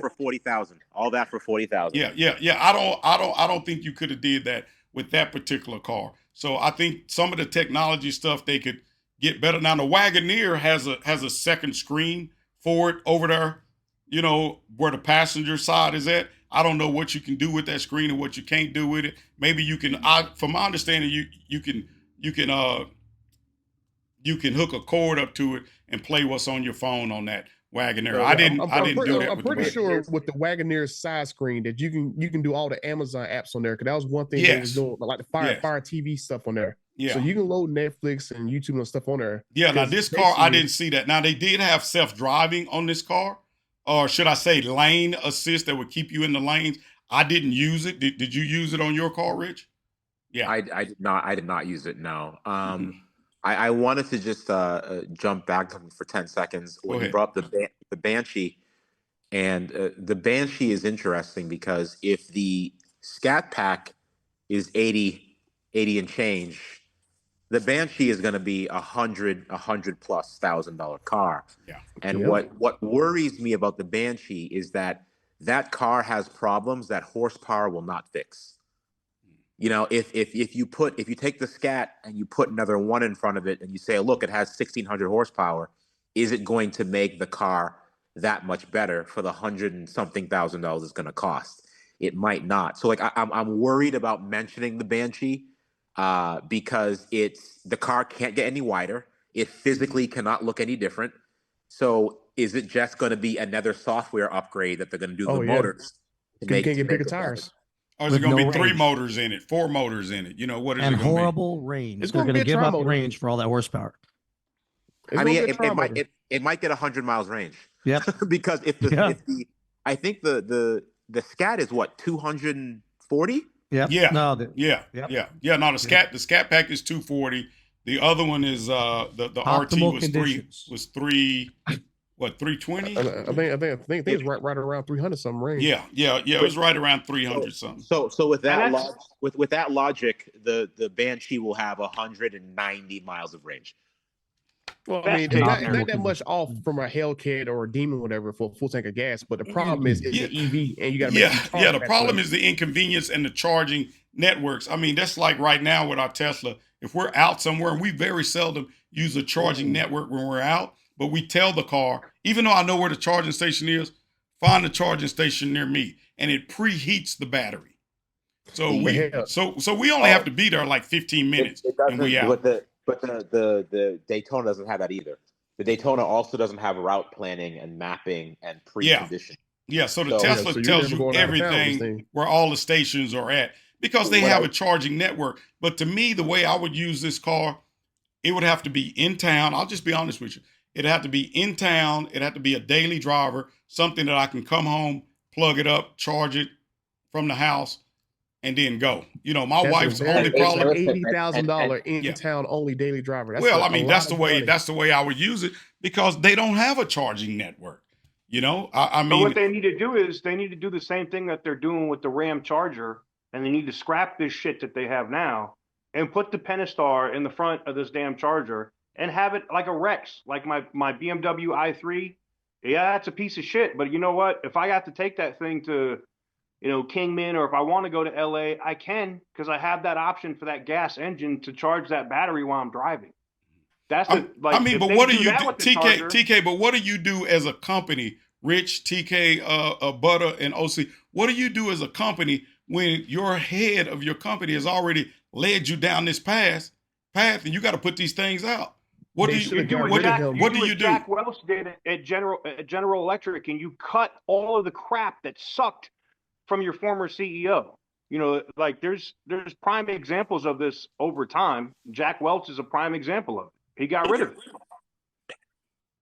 for 40,000. All that for 40,000. Yeah. I don't think you could have did that with that particular car. So I think some of the technology stuff they could get better. Now the Wagoneer has a second screen for it over there, where the passenger side is at. I don't know what you can do with that screen and what you can't do with it. Maybe you can. From my understanding, you can hook a cord up to it and play what's on your phone on that Wagoneer. I didn't do that. I'm pretty sure with the Wagoneer side screen that you can do all the Amazon apps on there, because that was one thing they was doing, like the Fire TV stuff on there. Yeah. So you can load Netflix and YouTube and stuff on there. Yeah. Now this car, I didn't see that. Now they did have self-driving on this car, or should I say lane assist that would keep you in the lanes. I didn't use it. Did you use it on your car, Rich? Yeah. I did not use it. No. I wanted to just jump back for 10 seconds when you brought up the Banshee. And the Banshee is interesting because if the Scat Pack is 80 and change, the Banshee is going to be $100,000+ car. Yeah. And what worries me about the Banshee is that car has problems that horsepower will not fix. If you take the Scat and you put another one in front of it and you say, look, it has 1,600 horsepower, is it going to make the car that much better for the $100,000 and something it's going to cost? It might not. So I'm worried about mentioning the Banshee because the car can't get any wider. It physically cannot look any different. So is it just going to be another software upgrade that they're going to do to the motors? You can't get bigger tires. Or is it going to be 3 motors in it, 4 motors in it? What is it going to be? And horrible range. It's They're gonna going to be a give up tri-motor. range for all that horsepower. I mean, it might get 100 miles range. Yep. Because I think the Scat is what, 240? Yeah. Yeah. No. No, the Scat Pack is 240. The other one is the RT was 3. what, 320? I think it's right around 300 something range. Yeah. It was right around 300 something. So with that with that logic, the Banshee will have 190 miles of range. Well, I mean, not that much off from a Hellcat or a Demon, whatever, for a full tank of gas. But the problem is it's an EV, and you got to make the problem is the inconvenience and the charging networks. I mean, that's like right now with our Tesla. If we're out somewhere, and we very seldom use a charging network when we're out, but we tell the car, even though I know where the charging station is, find a charging station near me, and it preheats the battery. So we only have to be there like 15 minutes, and we out. But the Daytona doesn't have that either. The Daytona also doesn't have route planning and mapping and preconditioning. Yeah, so the Tesla tells you everything where all the stations are at because they have a charging network. But to me, the way I would use this car, it would have to be in town. I'll just be honest with you. It'd have to be in town. It'd have to be a daily driver, something that I can come home, plug it up, charge it from the house, and then go. You know, my wife's only problem. $80,000 in town only daily driver. That's that's the way I would use it because they don't have a charging network. You know, I mean, so what they need to do is they need to do the same thing that they're doing with the Ram Charger, and they need to scrap this shit that they have now and put the Pentastar in the front of this damn Charger and have it like a Rex, like my BMW i3. Yeah, that's a piece of shit, but you know what? If I got to take that thing to Kingman, or if I want to go to LA, I can, because I have that option for that gas engine to charge that battery while I'm driving. That's but what do you do, TK? But what do you do as a company, Rich, TK, Butter, and OC? What do you do as a company when your head of your company has already led you down this path, and you got to put these things out? What do you do? Jack Welch did at General Electric, and you cut all of the crap that sucked from your former CEO. You know, like there's prime examples of this over time. Jack Welch is a prime example of it. He got rid of it.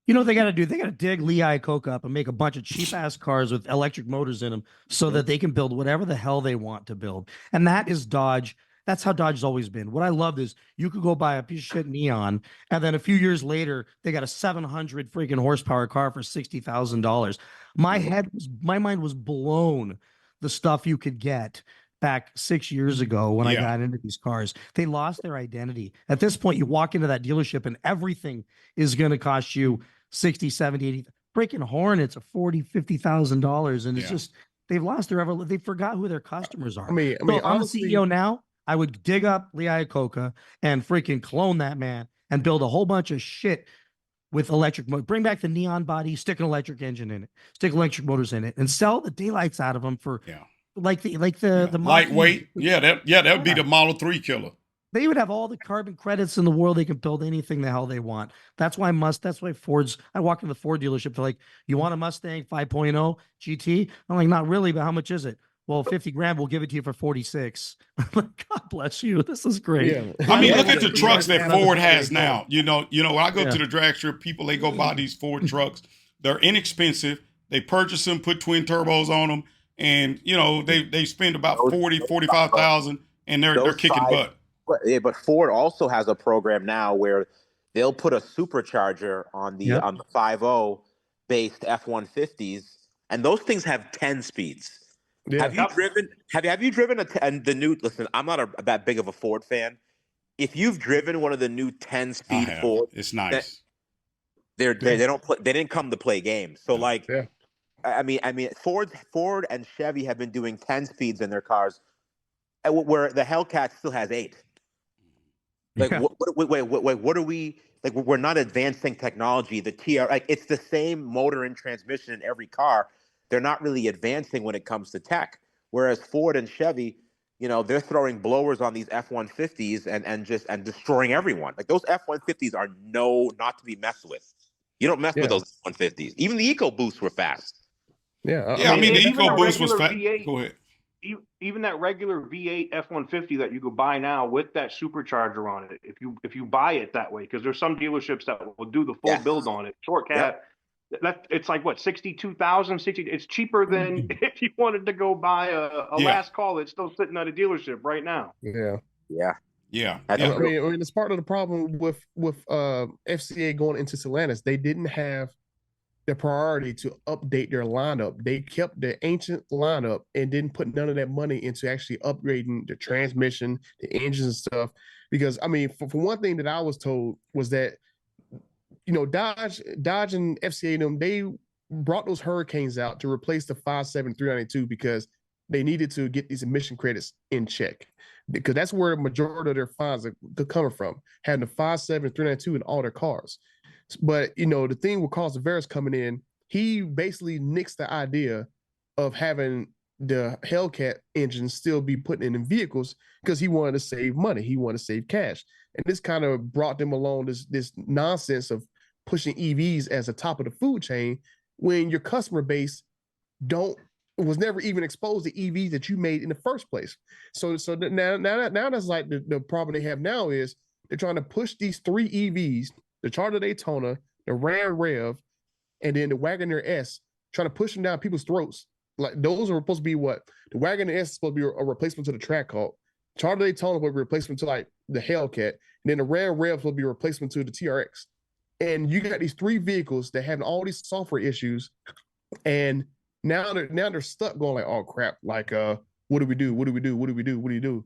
You know what they got to do? They got to dig Lee Iacocca up and make a bunch of cheap ass cars with electric motors in them so that they can build whatever the hell they want to build. And that is Dodge. That's how Dodge's always been. What I love is you could go buy a piece of shit Neon, and then a few years later, they got a 700 freaking horsepower car for $60,000. My mind was blown. The stuff you could get back 6 years ago when I got into these cars. They lost their identity. At this point, you walk into that dealership and everything is going to cost you 60, 70, 80. Freaking Hornets are $40,000, $50,000. And it's just, they've lost they forgot who their customers are. I mean, I'm the CEO now. I would dig up Lee Iacocca and freaking clone that man and build a whole bunch of shit with electric motors. Bring back the Neon body, stick an electric engine in it, stick electric motors in it, and sell the daylights out of them for like the lightweight. That would be the Model 3 killer. They would have all the carbon credits in the world. They can build anything the hell they want. That's why Ford's. I walk into the Ford dealership. They're like, "You want a Mustang 5.0 GT?" I'm like, "Not really, but how much is it?" Well, 50 grand, we'll give it to you for 46. I'm like, God bless you. This is great. Yeah. I mean, look at the trucks that Ford has now. You know, when I go to the drag strip, they go buy these Ford trucks. They're inexpensive. They purchase them, put twin turbos on them, and they spend about 45,000, and they're kicking butt. But Ford also has a program now where they'll put a supercharger on the 5.0 based F-150s, and those things have 10 speeds. Yeah. Have you driven the new? Listen, I'm not that big of a Ford fan. If you've driven one of the new 10-speed Ford, it's nice. They didn't come to play games. So I mean, Ford and Chevy have been doing 10 speeds in their cars, where the Hellcat still has 8. Like, what are we like? We're not advancing technology. The TR, it's the same motor and transmission in every car. They're not really advancing when it comes to tech. Whereas Ford and Chevy, they're throwing blowers on these F-150s and destroying everyone. Like, those F-150s are not to be messed with. You don't mess with those F-150s. Even the EcoBoosts were fast. Yeah. I mean the EcoBoost was fast. Go ahead. Even that regular V8 F-150 that you could buy now with that supercharger on it, if you buy it that way, because there's some dealerships that will do the full build on it. Short cab. That it's like what, 62,000, 60. It's cheaper than if you wanted to go buy a last call that's still sitting at a dealership right now. Yeah. I mean, it's part of the problem with FCA going into Stellantis. They didn't have the priority to update their lineup. They kept the ancient lineup and didn't put none of that money into actually upgrading the transmission, the engines and stuff. Because I mean, for one thing that I was told was that, you know, Dodge and FCA and them, they brought those Hurricanes out to replace the 5.7 392 because they needed to get these emission credits in check. Because that's where the majority of their fines are coming from, having the 5.7 392 in all their cars. But, you know, the thing with Carlos Tavares coming in, he basically nixed the idea of having the Hellcat engine still be put in vehicles because he wanted to save money. He wanted to save cash. And this kind of brought them along this nonsense of pushing EVs as the top of the food chain when your customer base was never even exposed to EVs that you made in the first place. So now that's like the problem they have now is they're trying to push these 3 EVs, the Charger Daytona, the Ram Rev, and then the Wagoneer S, trying to push them down people's throats. Like those are supposed to be what the Wagoneer S is supposed to be a replacement to the Trackhawk. Charger Daytona will be a replacement to like the Hellcat, and then the Ram Rev will be a replacement to the TRX. And you got these 3 vehicles that have all these software issues, and now they're stuck going like, oh crap, like what do we do? What do we do? What do we do? What do you do?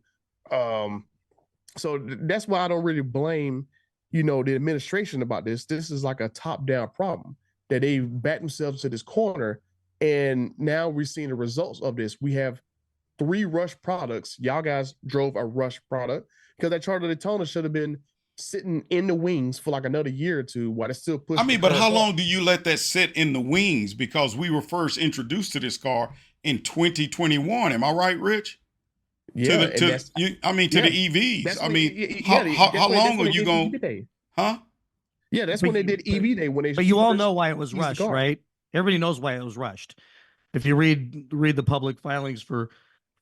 So that's why I don't really blame, you know, the administration about this. This is like a top-down problem that they backed themselves to this corner, and now we're seeing the results of this. We have 3 rush products. Y'all guys drove a rush product because that Charger Daytona should have been sitting in the wings for like another year or two while they still push. I mean, but how long do you let that sit in the wings? Because we were first introduced to this car in 2021. Am I right, Rich? Yeah, to the EVs. I mean, how long are you going? Huh? Yeah, that's when they did EV Day. When they. But you all know why it was rushed, right? Everybody knows why it was rushed. If you read the public filings for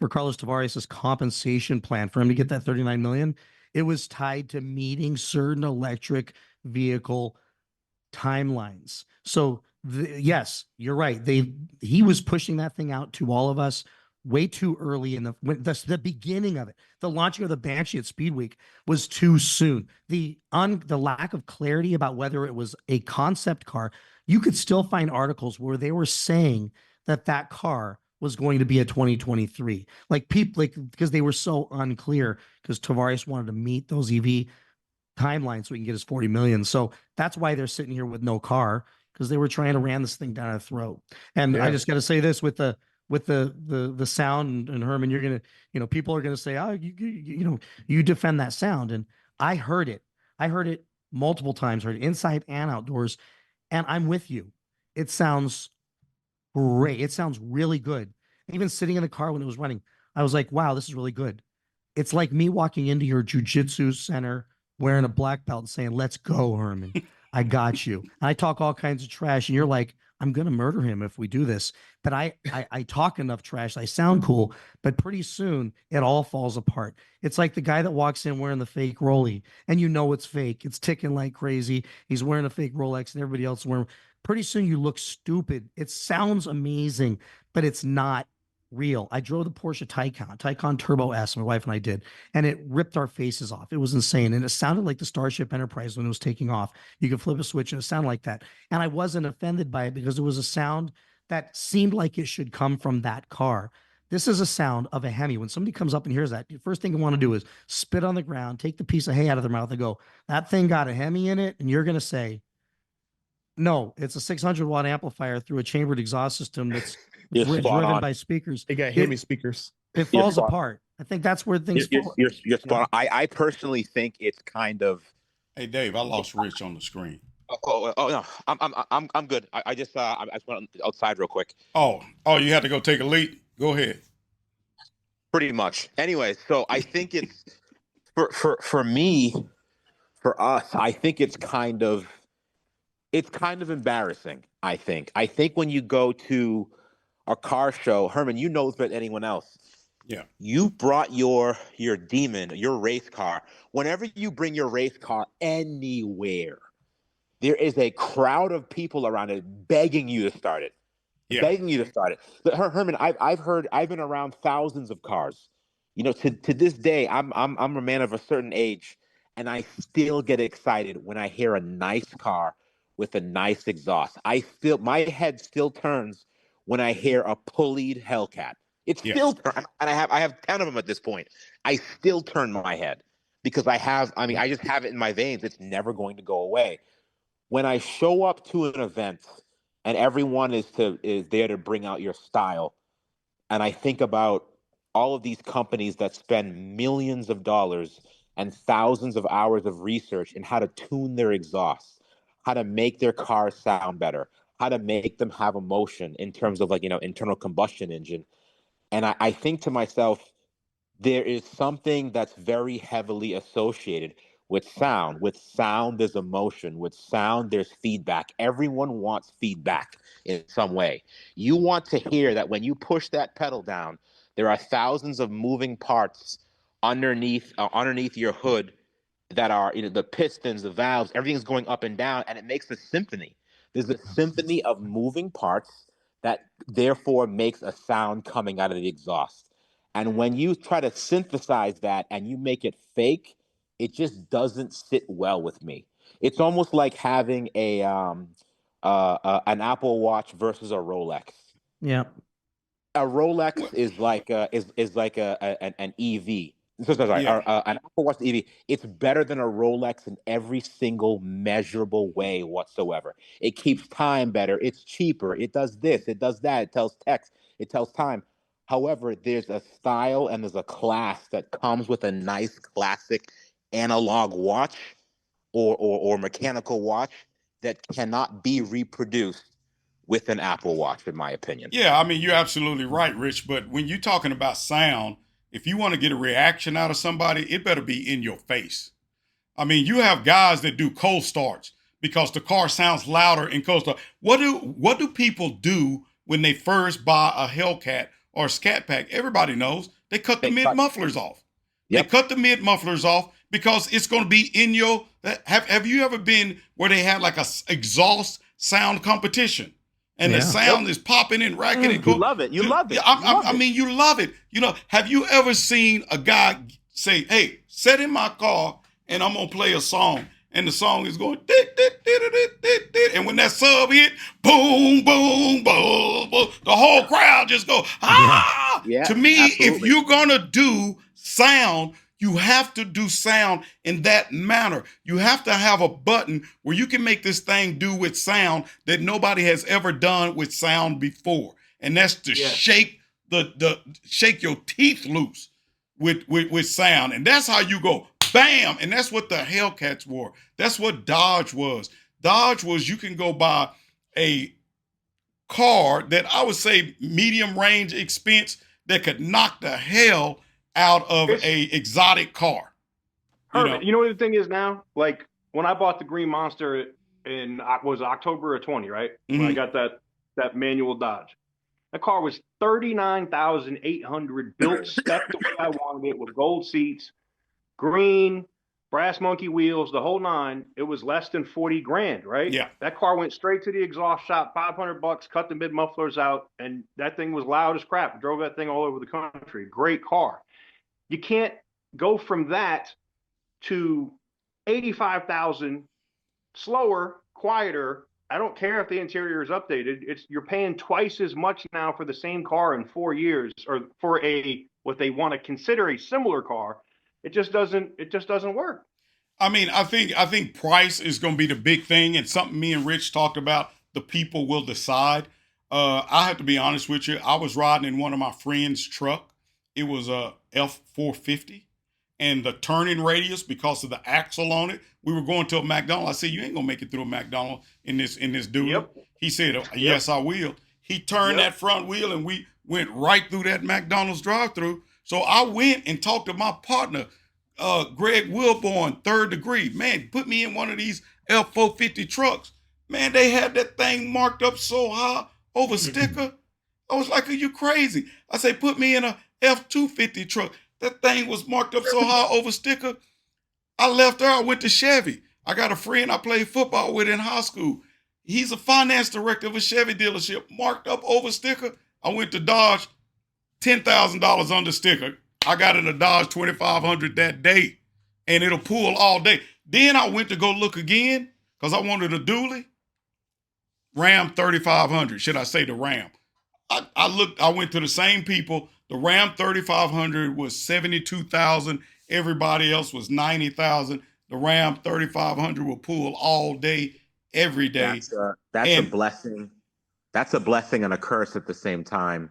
Carlos Tavares' compensation plan for him to get that $39 million, it was tied to meeting certain electric vehicle timelines. So yes, you're right. He was pushing that thing out to all of us way too early in the beginning of it. The launching of the Banshee at Speed Week was too soon. The lack of clarity about whether it was a concept car, you could still find articles where they were saying that car was going to be a 2023. Like people, because they were so unclear because Tavares wanted to meet those EV timelines so he can get his 40 million. So that's why they're sitting here with no car, because they were trying to ram this thing down our throat. And I just got to say this with the sound, and Herman, you're going to, you know, people are going to say, oh, you know, you defend that sound. And I heard it multiple times, heard it inside and outdoors. And I'm with you. It sounds great. It sounds really good. Even sitting in the car when it was running, I was like, wow, this is really good. It's like me walking into your jujitsu center wearing a black belt and saying, let's go, Herman. I got you. And I talk all kinds of trash, and you're like, I'm going to murder him if we do this. But I talk enough trash. I sound cool, but pretty soon it all falls apart. It's like the guy that walks in wearing the fake Rollie, and you know it's fake. It's ticking like crazy. He's wearing a fake Rolex, and everybody else is wearing. Pretty soon you look stupid. It sounds amazing, but it's not real. I drove the Porsche Taycan Turbo S, my wife and I did, and it ripped our faces off. It was insane. And it sounded like the Starship Enterprise when it was taking off. You could flip a switch and it sounded like that. And I wasn't offended by it because it was a sound that seemed like it should come from that car. This is a sound of a Hemi. When somebody comes up and hears that, the first thing you want to do is spit on the ground, take the piece of hay out of their mouth and go, that thing got a Hemi in it. And you're going to say, no, it's a 600-watt amplifier through a chambered exhaust system that's driven by speakers. It got Hemi speakers. It falls apart. I think that's where things fall. You're spot on. I personally think it's kind of. Hey Dave, I lost Rich on the screen. Oh no, I'm good. I just went outside real quick. Oh, you had to go take a leak. Go ahead. Pretty much. Anyway, so I think it's for me, for us. I think it's kind of embarrassing. I think when you go to a car show, Herman, you know better than anyone else. Yeah. You brought your Demon, your race car. Whenever you bring your race car anywhere, there is a crowd of people around it begging you to start it. Yeah. Begging you to start it. But Herman, I've been around thousands of cars. You know, to this day, I'm a man of a certain age, and I still get excited when I hear a nice car with a nice exhaust. My head still turns when I hear a pulleyed Hellcat. It still turns, and I have 10 of them at this point. I still turn my head because I just have it in my veins. It's never going to go away. When I show up to an event and everyone is there to bring out your style, and I think about all of these companies that spend millions of dollars and thousands of hours of research in how to tune their exhausts, how to make their cars sound better, how to make them have emotion in terms of internal combustion engine. And I think to myself, there is something that's very heavily associated with sound. With sound, there's emotion. With sound, there's feedback. Everyone wants feedback in some way. You want to hear that when you push that pedal down, there are thousands of moving parts underneath your hood that are the pistons, the valves, everything's going up and down, and it makes a symphony. There's a symphony of moving parts that therefore makes a sound coming out of the exhaust. And when you try to synthesize that and you make it fake, it just doesn't sit well with me. It's almost like having an Apple Watch versus a Rolex. Yeah. A Rolex is like an EV. Sorry, an Apple Watch EV. It's better than a Rolex in every single measurable way whatsoever. It keeps time better. It's cheaper. It does this. It does that. It tells text. It tells time. However, there's a style and there's a class that comes with a nice classic analog watch or mechanical watch that cannot be reproduced with an Apple Watch, in my opinion. Yeah, I mean, you're absolutely right, Rich. But when you're talking about sound, if you want to get a reaction out of somebody, it better be in your face. I mean, you have guys that do cold starts because the car sounds louder in cold start. What do people do when they first buy a Hellcat or a Scat Pack? Everybody knows they cut the mid mufflers off. Yep. They cut the mid mufflers off because it's going to be in your. Have you ever been where they had like a exhaust sound competition? And the sound is popping and racking and you love it. You love it. I mean, you love it. Have you ever seen a guy say, "Hey, sit in my car and I'm gonna play a song," and the song is going, and when that sub hit, boom, boom, boom, boom, the whole crowd just go, ah! Yeah, to me, absolutely. if you're gonna do sound, you have to do sound in that manner. You have to have a button where you can make this thing do with sound that nobody has ever done with sound before. And that's to shake shake your teeth loose with sound. And that's how you go, bam. And that's what the Hellcats were. That's what Dodge was. Dodge was, you can go buy a car that I would say medium range expense that could knock the hell out of a exotic car. Herman, you know what the thing is now? Like when I bought the Green Monster in October of 20, right? When I got that manual Dodge. That car was $39,800, built spec the way I wanted it, with gold seats, green, brass monkey wheels, the whole nine. It was less than 40 grand, right? Yeah. That car went straight to the exhaust shop, $500, cut the mid mufflers out, and that thing was loud as crap. I drove that thing all over the country. Great car. You can't go from that to 85,000 slower, quieter. I don't care if the interior is updated. You're paying twice as much now for the same car in 4 years, or for what they want to consider a similar car. It just doesn't work. I mean, I think price is going to be the big thing, and something me and Rich talked about. The people will decide. I have to be honest with you. I was riding in one of my friend's truck. It was a F450, and the turning radius, because of the axle on it, we were going to a McDonald's. I said, "You ain't gonna make it through a McDonald's in this dude." Yep. He said, "Yes, I will." He turned that front wheel, and we went right through that McDonald's drive-through. So I went and talked to my partner, Greg Wilborn, Third Degree. Man, put me in one of these F450 trucks. Man, they had that thing marked up so high over sticker. I was like, "Are you crazy?" I say, "Put me in a F250 truck." That thing was marked up so high over sticker. I left there. I went to Chevy. I got a friend I played football with in high school. He's a finance director of a Chevy dealership, marked up over sticker. I went to Dodge, $10,000 under sticker. I got in a Dodge 2500 that day, and it'll pull all day. Then I went to go look again because I wanted a dually. Ram 3500. Should I say the Ram? I went to the same people. The Ram 3500 was 72,000. Everybody else was 90,000. The Ram 3500 will pull all day, every day. That's a blessing. That's a blessing and a curse at the same time,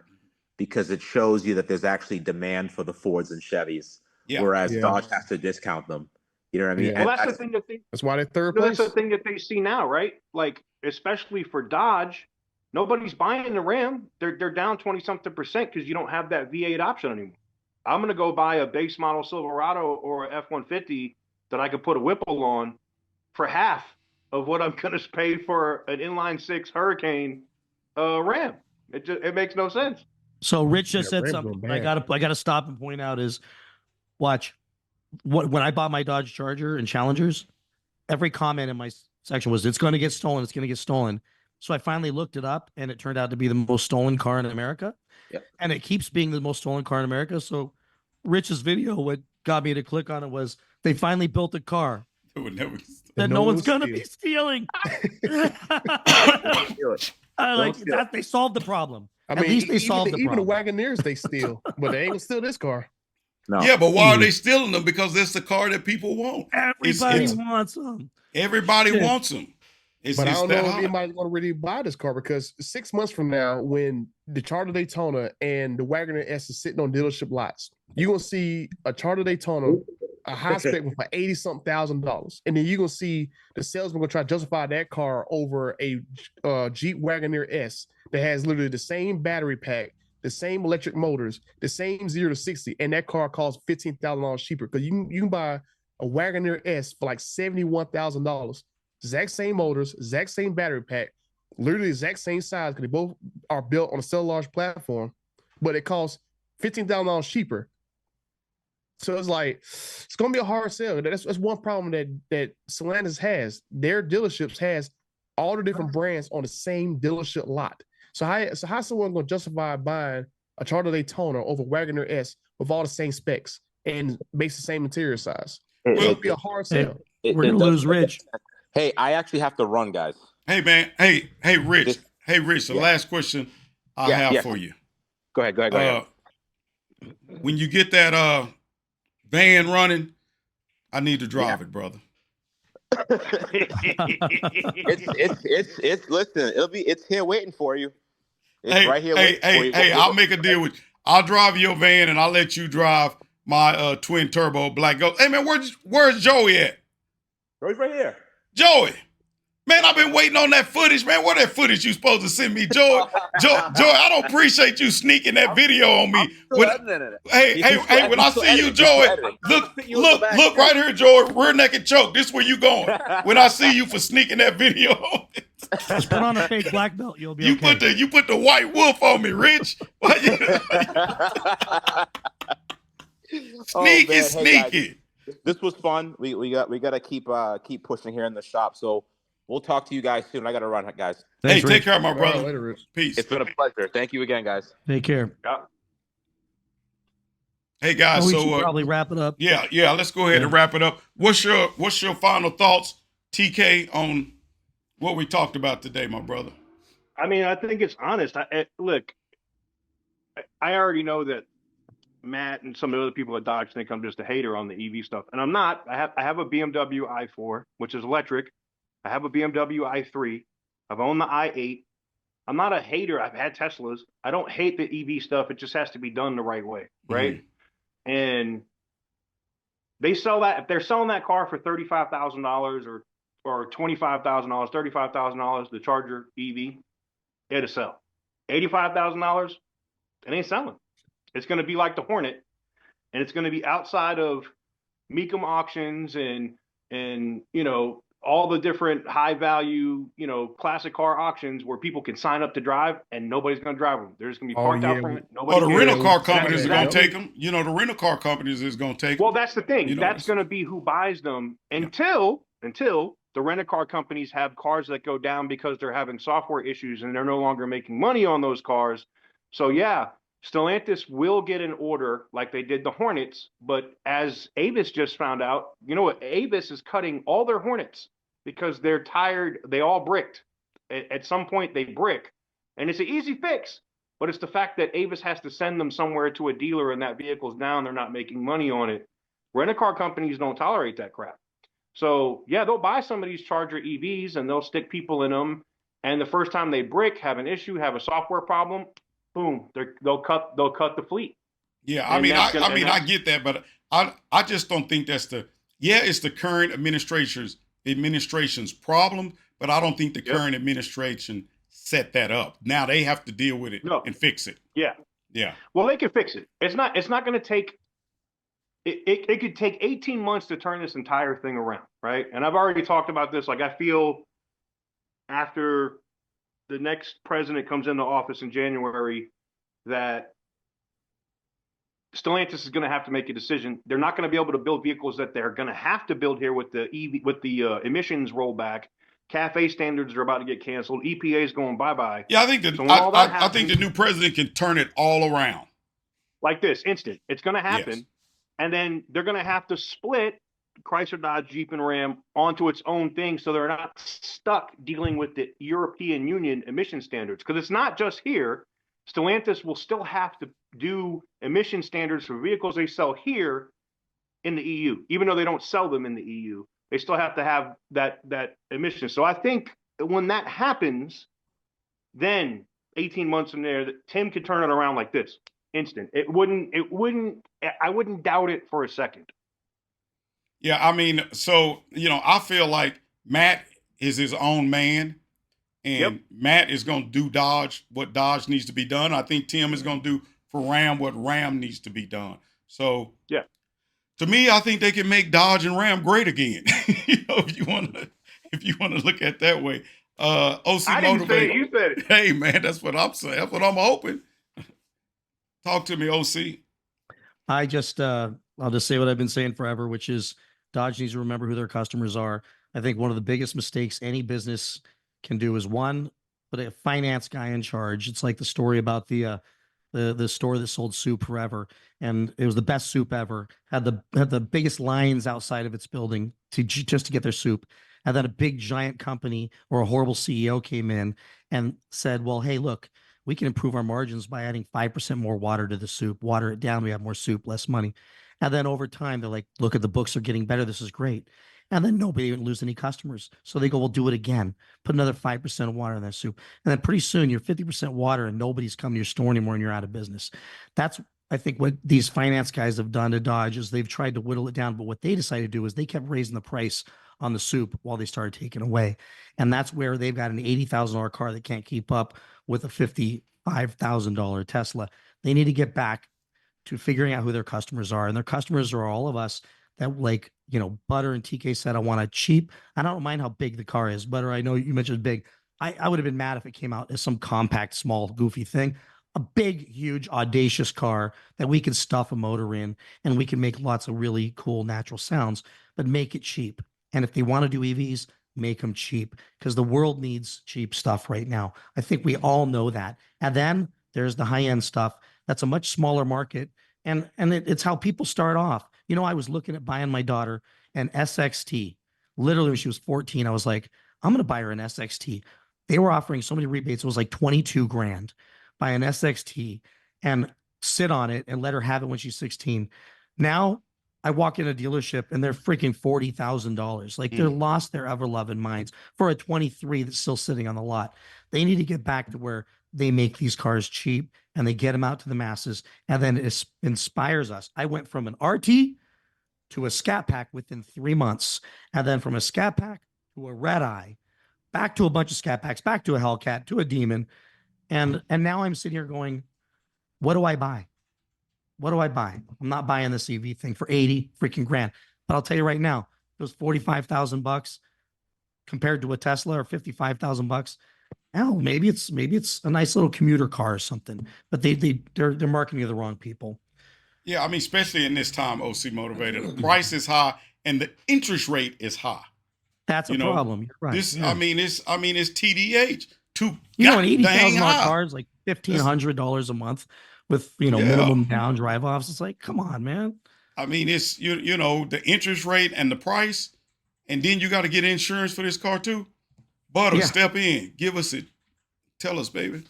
because it shows you that there's actually demand for the Fords and Chevys, whereas Dodge has to discount them. You know what I mean? Well, that's the thing that's why they're third place. That's the thing that they see now, right? Like, especially for Dodge, nobody's buying the Ram. They're down 20-something% because you don't have that V8 option anymore. I'm going to go buy a base model Silverado or a F-150 that I could put a Whipple on for half of what I'm going to pay for an inline-six Hurricane Ram. It makes no sense. So Rich just said something I gotta stop and point out is, watch, when I bought my Dodge Charger and Challengers, every comment in my section was, it's going to get stolen. It's going to get stolen. So I finally looked it up, and it turned out to be the most stolen car in America. Yep. And it keeps being the most stolen car in America. So Rich's video, what got me to click on it was they finally built a car that no one's going to be stealing. I like that. They solved the problem. I mean, at least they solved the problem. Even the Wagoneers they steal, but they ain't gonna steal this car. No. Yeah, but why are they stealing them? Because it's the car that people want. Everybody wants them. Everybody wants them. But I don't know if anybody's going to really buy this car, because 6 months from now, when the Charger Daytona and the Wagoneer S is sitting on dealership lots, you're going to see a Charger Daytona, a high spec one for $80-something thousand, and then you're going to see the salesman going to try to justify that car over a Jeep Wagoneer S that has literally the same battery pack, the same electric motors, the same 0 to 60, and that car costs $15,000 cheaper, because you can buy a Wagoneer S for like $71,000. Exact same motors, exact same battery pack, literally exact same size, because they both are built on a large platform, but it costs $15,000 cheaper. So it's like, it's going to be a hard sell. That's one problem that Stellantis has. Their dealerships has all the different brands on the same dealership lot. So how someone going to justify buying a Charger Daytona over Wagoneer S with all the same specs and makes the same interior size? It'll be a hard sell. We're going to lose Rich. Hey, I actually have to run, guys. Hey, man. Hey, Rich. The last question I have for you. Go ahead. When you get that van running, I need to drive it, brother. It's listen, it's here waiting for you. It's right here waiting for you. Hey, I'll make a deal with you. I'll drive your van and I'll let you drive my twin turbo Black Ghost. Hey man, where's Joey at? Joey's right here. Joey, man, I've been waiting on that footage, man. Where that footage you supposed to send me, Joey? Joey, I don't appreciate you sneaking that video on me. When I see you, Joey, look right here, Joey. Rear naked choke. This where you going? When I see you for sneaking that video on me. Just put on a fake black belt. You'll be okay. You put the white wolf on me, Rich. Sneaky. Hey, this was fun. We got to keep pushing here in the shop. So we'll talk to you guys soon. I got to run, guys. Thanks, take care, my brother. Later, Rich. Peace. It's been a pleasure. Thank you again, guys. Take care. Yeah. Hey guys, we should probably wrap it up. Yeah. Let's go ahead and wrap it up. What's your final thoughts, TK, on what we talked about today, my brother? I mean, I think it's honest. Look, I already know that Matt and some of the other people at Dodge think I'm just a hater on the EV stuff, and I'm not. I have a BMW i4, which is electric. I have a BMW i3. I've owned the i8. I'm not a hater. I've had Teslas. I don't hate the EV stuff. It just has to be done the right way, right? Mm-hmm. And they sell that, if they're selling that car for $35,000 or $25,000, $35,000, the Charger EV, it'll sell. $85,000, it ain't selling. It's going to be like the Hornet, and it's going to be outside of Mecum auctions and all the different high value, classic car auctions where people can sign up to drive and nobody's going to drive them. They're just going to be parked out front. The rental car companies are going to take them. The rental car companies is going to take them. Well, that's the thing. That's going to be who buys them until the rental car companies have cars that go down because they're having software issues and they're no longer making money on those cars. So yeah, Stellantis will get an order like they did the Hornets, but as Avis just found out, Avis is cutting all their Hornets because they're tired. They all bricked. At some point, they brick, and it's an easy fix. But it's the fact that Avis has to send them somewhere to a dealer, and that vehicle's down. They're not making money on it. Rent-a-car companies don't tolerate that crap. So yeah, they'll buy some of these Charger EVs and they'll stick people in them. And the first time they brick, have an issue, have a software problem, boom, they'll cut the fleet. Yeah, I mean, I get that, but I just don't think that's it's the current administration's problem, but I don't think the current administration set that up. Now they have to deal with it and fix it. Yeah. Yeah. Well, they can fix it. It's not going to take. It could take 18 months to turn this entire thing around, right? And I've already talked about this. Like, I feel after the next president comes into office in January that Stellantis is going to have to make a decision. They're not going to be able to build vehicles that they're going to have to build here with the EV, with the emissions rollback. CAFE standards are about to get canceled. EPA is going bye-bye. Yeah, I think I think the new president can turn it all around. Like this, instant. It's going to happen. Yes. And then they're going to have to split Chrysler, Dodge, Jeep, and Ram onto its own thing so they're not stuck dealing with the European Union emission standards. Because it's not just here. Stellantis will still have to do emission standards for vehicles they sell here in the EU. Even though they don't sell them in the EU, they still have to have that emission. So I think when that happens, then 18 months from there, Tim could turn it around like this. Instant. I wouldn't doubt it for a second. Yeah, I mean, so, I feel like Matt is his own man, and Matt is going to do Dodge what Dodge needs to be done. I think Tim is going to do for Ram what Ram needs to be done. So, yeah, to me, I think they can make Dodge and Ram great again. If you want to look at it that way. OC I didn't say it, you said it. Hey, man, that's what I'm saying. That's what I'm hoping. Talk to me, OC. I'll just say what I've been saying forever, which is Dodge needs to remember who their customers are. I think one of the biggest mistakes any business can do is put a finance guy in charge. It's like the story about the store that sold soup forever, and it was the best soup ever. Had the biggest lines outside of its building just to get their soup. And then a big giant company or a horrible CEO came in and said, "Well, hey, look, we can improve our margins by adding 5% more water to the soup. Water it down, we have more soup, less money." And then over time, they're like, "Look at the books are getting better. This is great." And then nobody even lose any customers. So they go, "We'll do it again. Put another 5% of water in that soup." And then pretty soon you're 50% water and nobody's coming to your store anymore and you're out of business. That's, I think, what these finance guys have done to Dodge is they've tried to whittle it down. But what they decided to do is they kept raising the price on the soup while they started taking away. And that's where they've got an $80,000 car that can't keep up with a $55,000 Tesla. They need to get back to figuring out who their customers are. And their customers are all of us that, like, Butter and TK said, I want a cheap. I don't mind how big the car is. Butter, I know you mentioned big. I would have been mad if it came out as some compact, small, goofy thing. A big, huge, audacious car that we can stuff a motor in and we can make lots of really cool natural sounds, but make it cheap. And if they want to do EVs, make them cheap, because the world needs cheap stuff right now. I think we all know that. And then there's the high-end stuff. That's a much smaller market. And it's how people start off. I was looking at buying my daughter an SXT. Literally, when she was 14, I was like, I'm going to buy her an SXT. They were offering so many rebates. It was like 22 grand. Buy an SXT and sit on it and let her have it when she's 16. Now, I walk in a dealership and they're freaking $40,000. Like, they're lost their ever-loving minds for a 23 that's still sitting on the lot. They need to get back to where they make these cars cheap and they get them out to the masses, and then it inspires us. I went from an RT to a Scat Pack within 3 months, and then from a Scat Pack to a Red Eye, back to a bunch of Scat Packs, back to a Hellcat, to a Demon, and now I'm sitting here going, what do I buy? What do I buy? I'm not buying this EV thing for 80 freaking grand. But I'll tell you right now, it was $45,000 compared to a Tesla or $55,000. Hell, maybe it's a nice little commuter car or something. But they're marketing to the wrong people. Yeah, I mean, especially in this time, OC Motivated, the price is high and the interest rate is high. That's a problem. You're right. This, yeah. I mean, it's TDH. An $80,000 car is like $1,500 a month with minimum down drive offs. It's like, come on, man. I mean, it's the interest rate and the price, and then you got to get insurance for this car too. Butter, Yeah. step in. Give us it. Tell us, baby.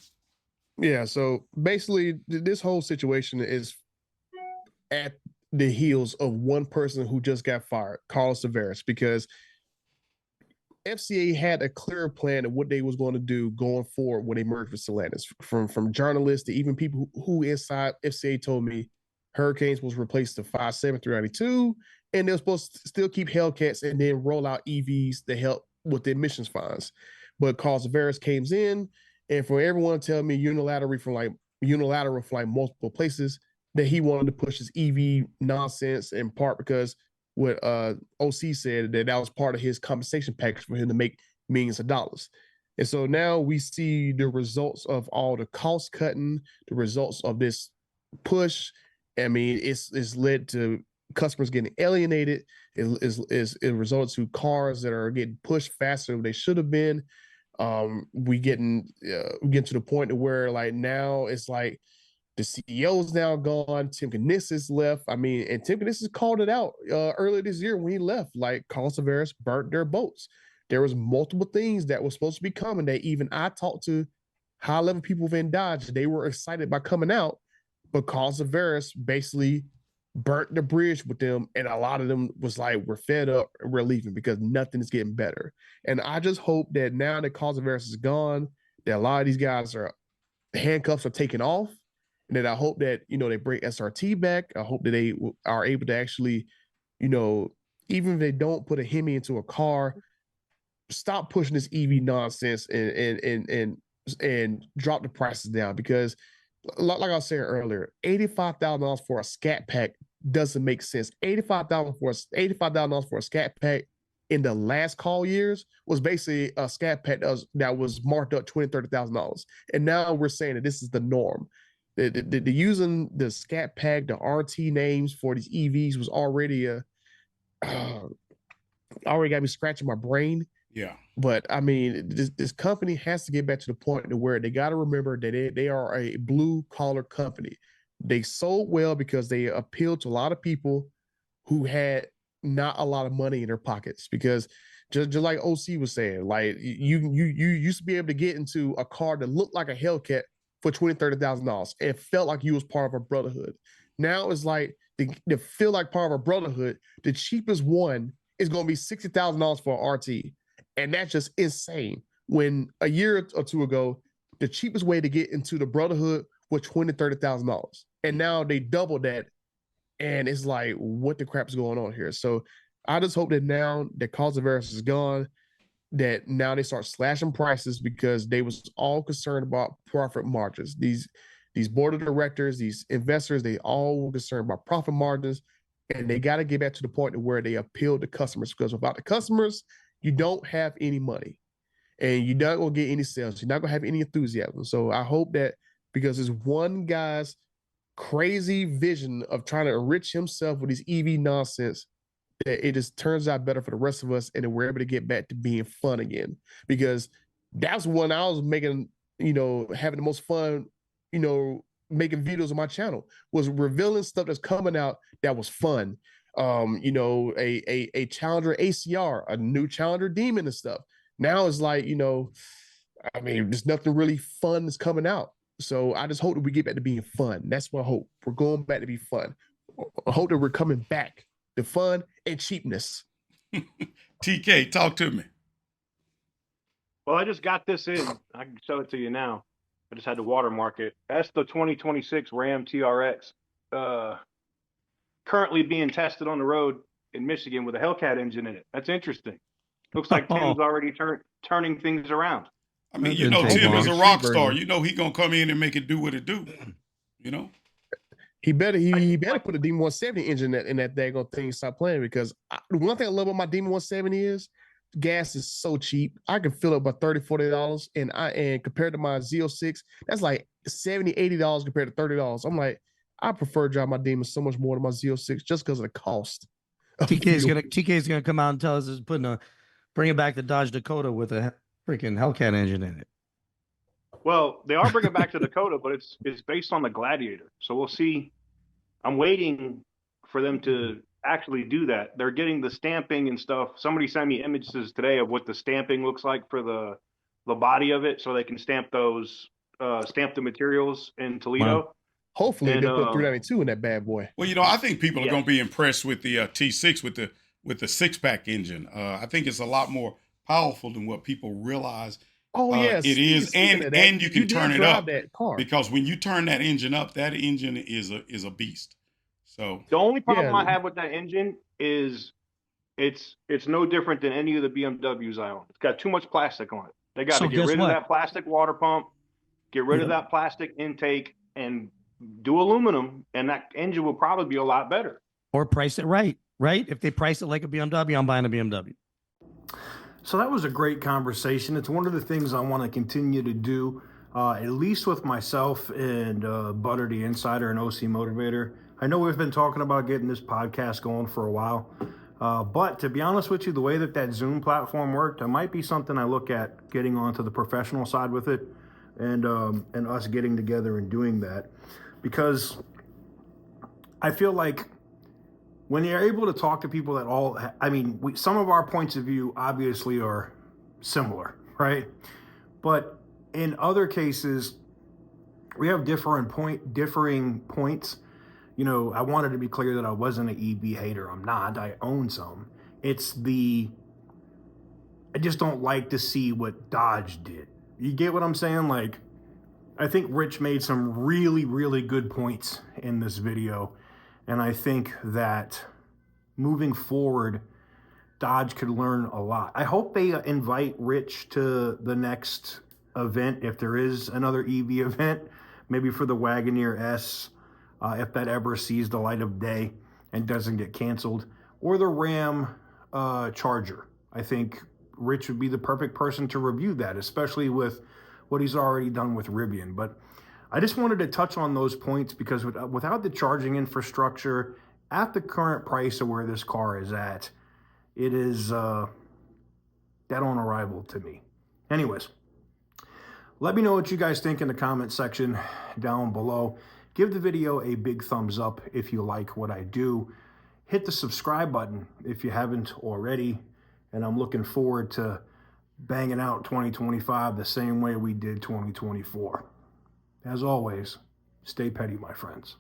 Yeah, so basically, this whole situation is at the heels of one person who just got fired, Carlos Tavares, because FCA had a clear plan of what they was going to do going forward when they merged with Stellantis. From journalists to even people who inside FCA told me Hurricanes was replaced to 5.7 392, and they're supposed to still keep Hellcats and then roll out EVs to help with the emissions fines. But Carlos Tavares came in, and for everyone to tell me unilaterally from like multiple places that he wanted to push his EV nonsense in part because what OC said that was part of his compensation package for him to make millions of dollars. And so now we see the results of all the cost cutting, the results of this push. I mean, it's led to customers getting alienated. It results to cars that are getting pushed faster than they should have been. We get to the point where like now it's like the CEO's now gone. Tim Knissis left. I mean, and Tim Knissis called it out earlier this year when he left. Like, Carlos Tavares burnt their boats. There was multiple things that were supposed to be coming that even I talked to high-level people within Dodge. They were excited by coming out, but Carlos Tavares basically burnt the bridge with them, and a lot of them was like, we're fed up, we're leaving because nothing is getting better. And I just hope that now that Carlos Tavares is gone, that a lot of these guys handcuffs are taken off. And then I hope that, they bring SRT back. I hope that they are able to actually, even if they don't put a Hemi into a car, stop pushing this EV nonsense and drop the prices down. Because like I was saying earlier, $85,000 for a Scat Pack doesn't make sense. $85,000 for a Scat Pack in the last call years was basically a Scat Pack that was marked up $20,000, $30,000. And now we're saying that this is the norm. The using the Scat Pack, the RT names for these EVs was already already got me scratching my brain. Yeah. But I mean, this company has to get back to the point to where they got to remember that they are a blue collar company. They sold well because they appealed to a lot of people who had not a lot of money in their pockets. Because just like OC was saying, like you used to be able to get into a car that looked like a Hellcat for $20,000, $30,000 and felt like you was part of a brotherhood. Now it's like to feel like part of a brotherhood, the cheapest one is going to be $60,000 for an RT. And that's just insane. When a year or two ago, the cheapest way to get into the brotherhood was $20,000, $30,000. And now they doubled that. And it's like, what the crap is going on here? So I just hope that now that Carlos Tavares is gone, that now they start slashing prices because they was all concerned about profit margins. These board of directors, these investors, they all were concerned about profit margins, and they got to get back to the point where they appeal to customers, because without the customers, you don't have any money and you're not going to get any sales. You're not going to have any enthusiasm. So I hope that because this one guy's crazy vision of trying to enrich himself with his EV nonsense, that it just turns out better for the rest of us, and then we're able to get back to being fun again. Because that's when I was making, having the most fun, making videos on my channel, was revealing stuff that's coming out that was fun. A Challenger ACR, a new Challenger Demon and stuff. Now it's like, I mean, there's nothing really fun that's coming out. So I just hope that we get back to being fun. That's what I hope. We're going back to be fun. I hope that we're coming back to fun and cheapness. TK, talk to me. Well, I just got this in. I can show it to you now. I just had to watermark it. That's the 2026 Ram TRX. Currently being tested on the road in Michigan with a Hellcat engine in it. That's interesting. Looks like Tim's already turning things around. I mean, That Tim is a rock Super. star. He gonna come in and make it do what it do. He better put a Demon 170 engine in that daggone thing and stop playing, because one thing I love about my Demon 170 is gas is so cheap. I can fill up by $30, $40, and compared to my Z06, that's like $70, $80 compared to $30. I'm like, I prefer to drive my Demon so much more than my Z06 just because of the cost. TK is gonna come out and tell us he's bringing back the Dodge Dakota with a freaking Hellcat engine in it. Well, they are bringing back the Dakota, but it's based on the Gladiator. So we'll see. I'm waiting for them to actually do that. They're getting the stamping and stuff. Somebody sent me images today of what the stamping looks like for the body of it, so they can stamp those stamp the materials in Toledo. Wow. Hopefully And, they put 392 in that bad boy. Well, you know, I think people are Yes. going to be impressed with the T6 with the 6-pack engine. I think it's a lot more powerful than what people realize. Oh yes, it is, and you can turn it up that car. because when you turn that engine up, that engine is a beast. So the only problem Yeah. I have with that engine is it's no different than any of the BMWs I own. It's got too much plastic on it. They got So to get guess rid what? of that plastic water pump, get rid of Yeah. that plastic intake, and do aluminum, and that engine will probably be a lot better. Or price it right. If they price it like a BMW, I'm buying a BMW. So that was a great conversation. It's one of the things I want to continue to do, at least with myself and Butter the Insider and OC Motivator. I know we've been talking about getting this podcast going for a while, but to be honest with you, the way that Zoom platform worked, it might be something I look at getting onto the professional side with it, and us getting together and doing that, because I feel like when you're able to talk to people that all, I mean, some of our points of view obviously are similar, right? But in other cases, we have differing points. You know, I wanted to be clear that I wasn't an EV hater. I'm not. I own some. I just don't like to see what Dodge did. You get what I'm saying? Like, I think Rich made some really, really good points in this video. And I think that moving forward, Dodge could learn a lot. I hope they invite Rich to the next event, if there is another EV event, maybe for the Wagoneer S, if that ever sees the light of day and doesn't get canceled, or the Ram Charger. I think Rich would be the perfect person to review that, especially with what he's already done with Rivian. But I just wanted to touch on those points because without the charging infrastructure at the current price of where this car is at, it is dead on arrival to me. Anyways, let me know what you guys think in the comment section down below. Give the video a big thumbs up if you like what I do. Hit the subscribe button if you haven't already. And I'm looking forward to banging out 2025 the same way we did 2024. As always, stay petty, my friends.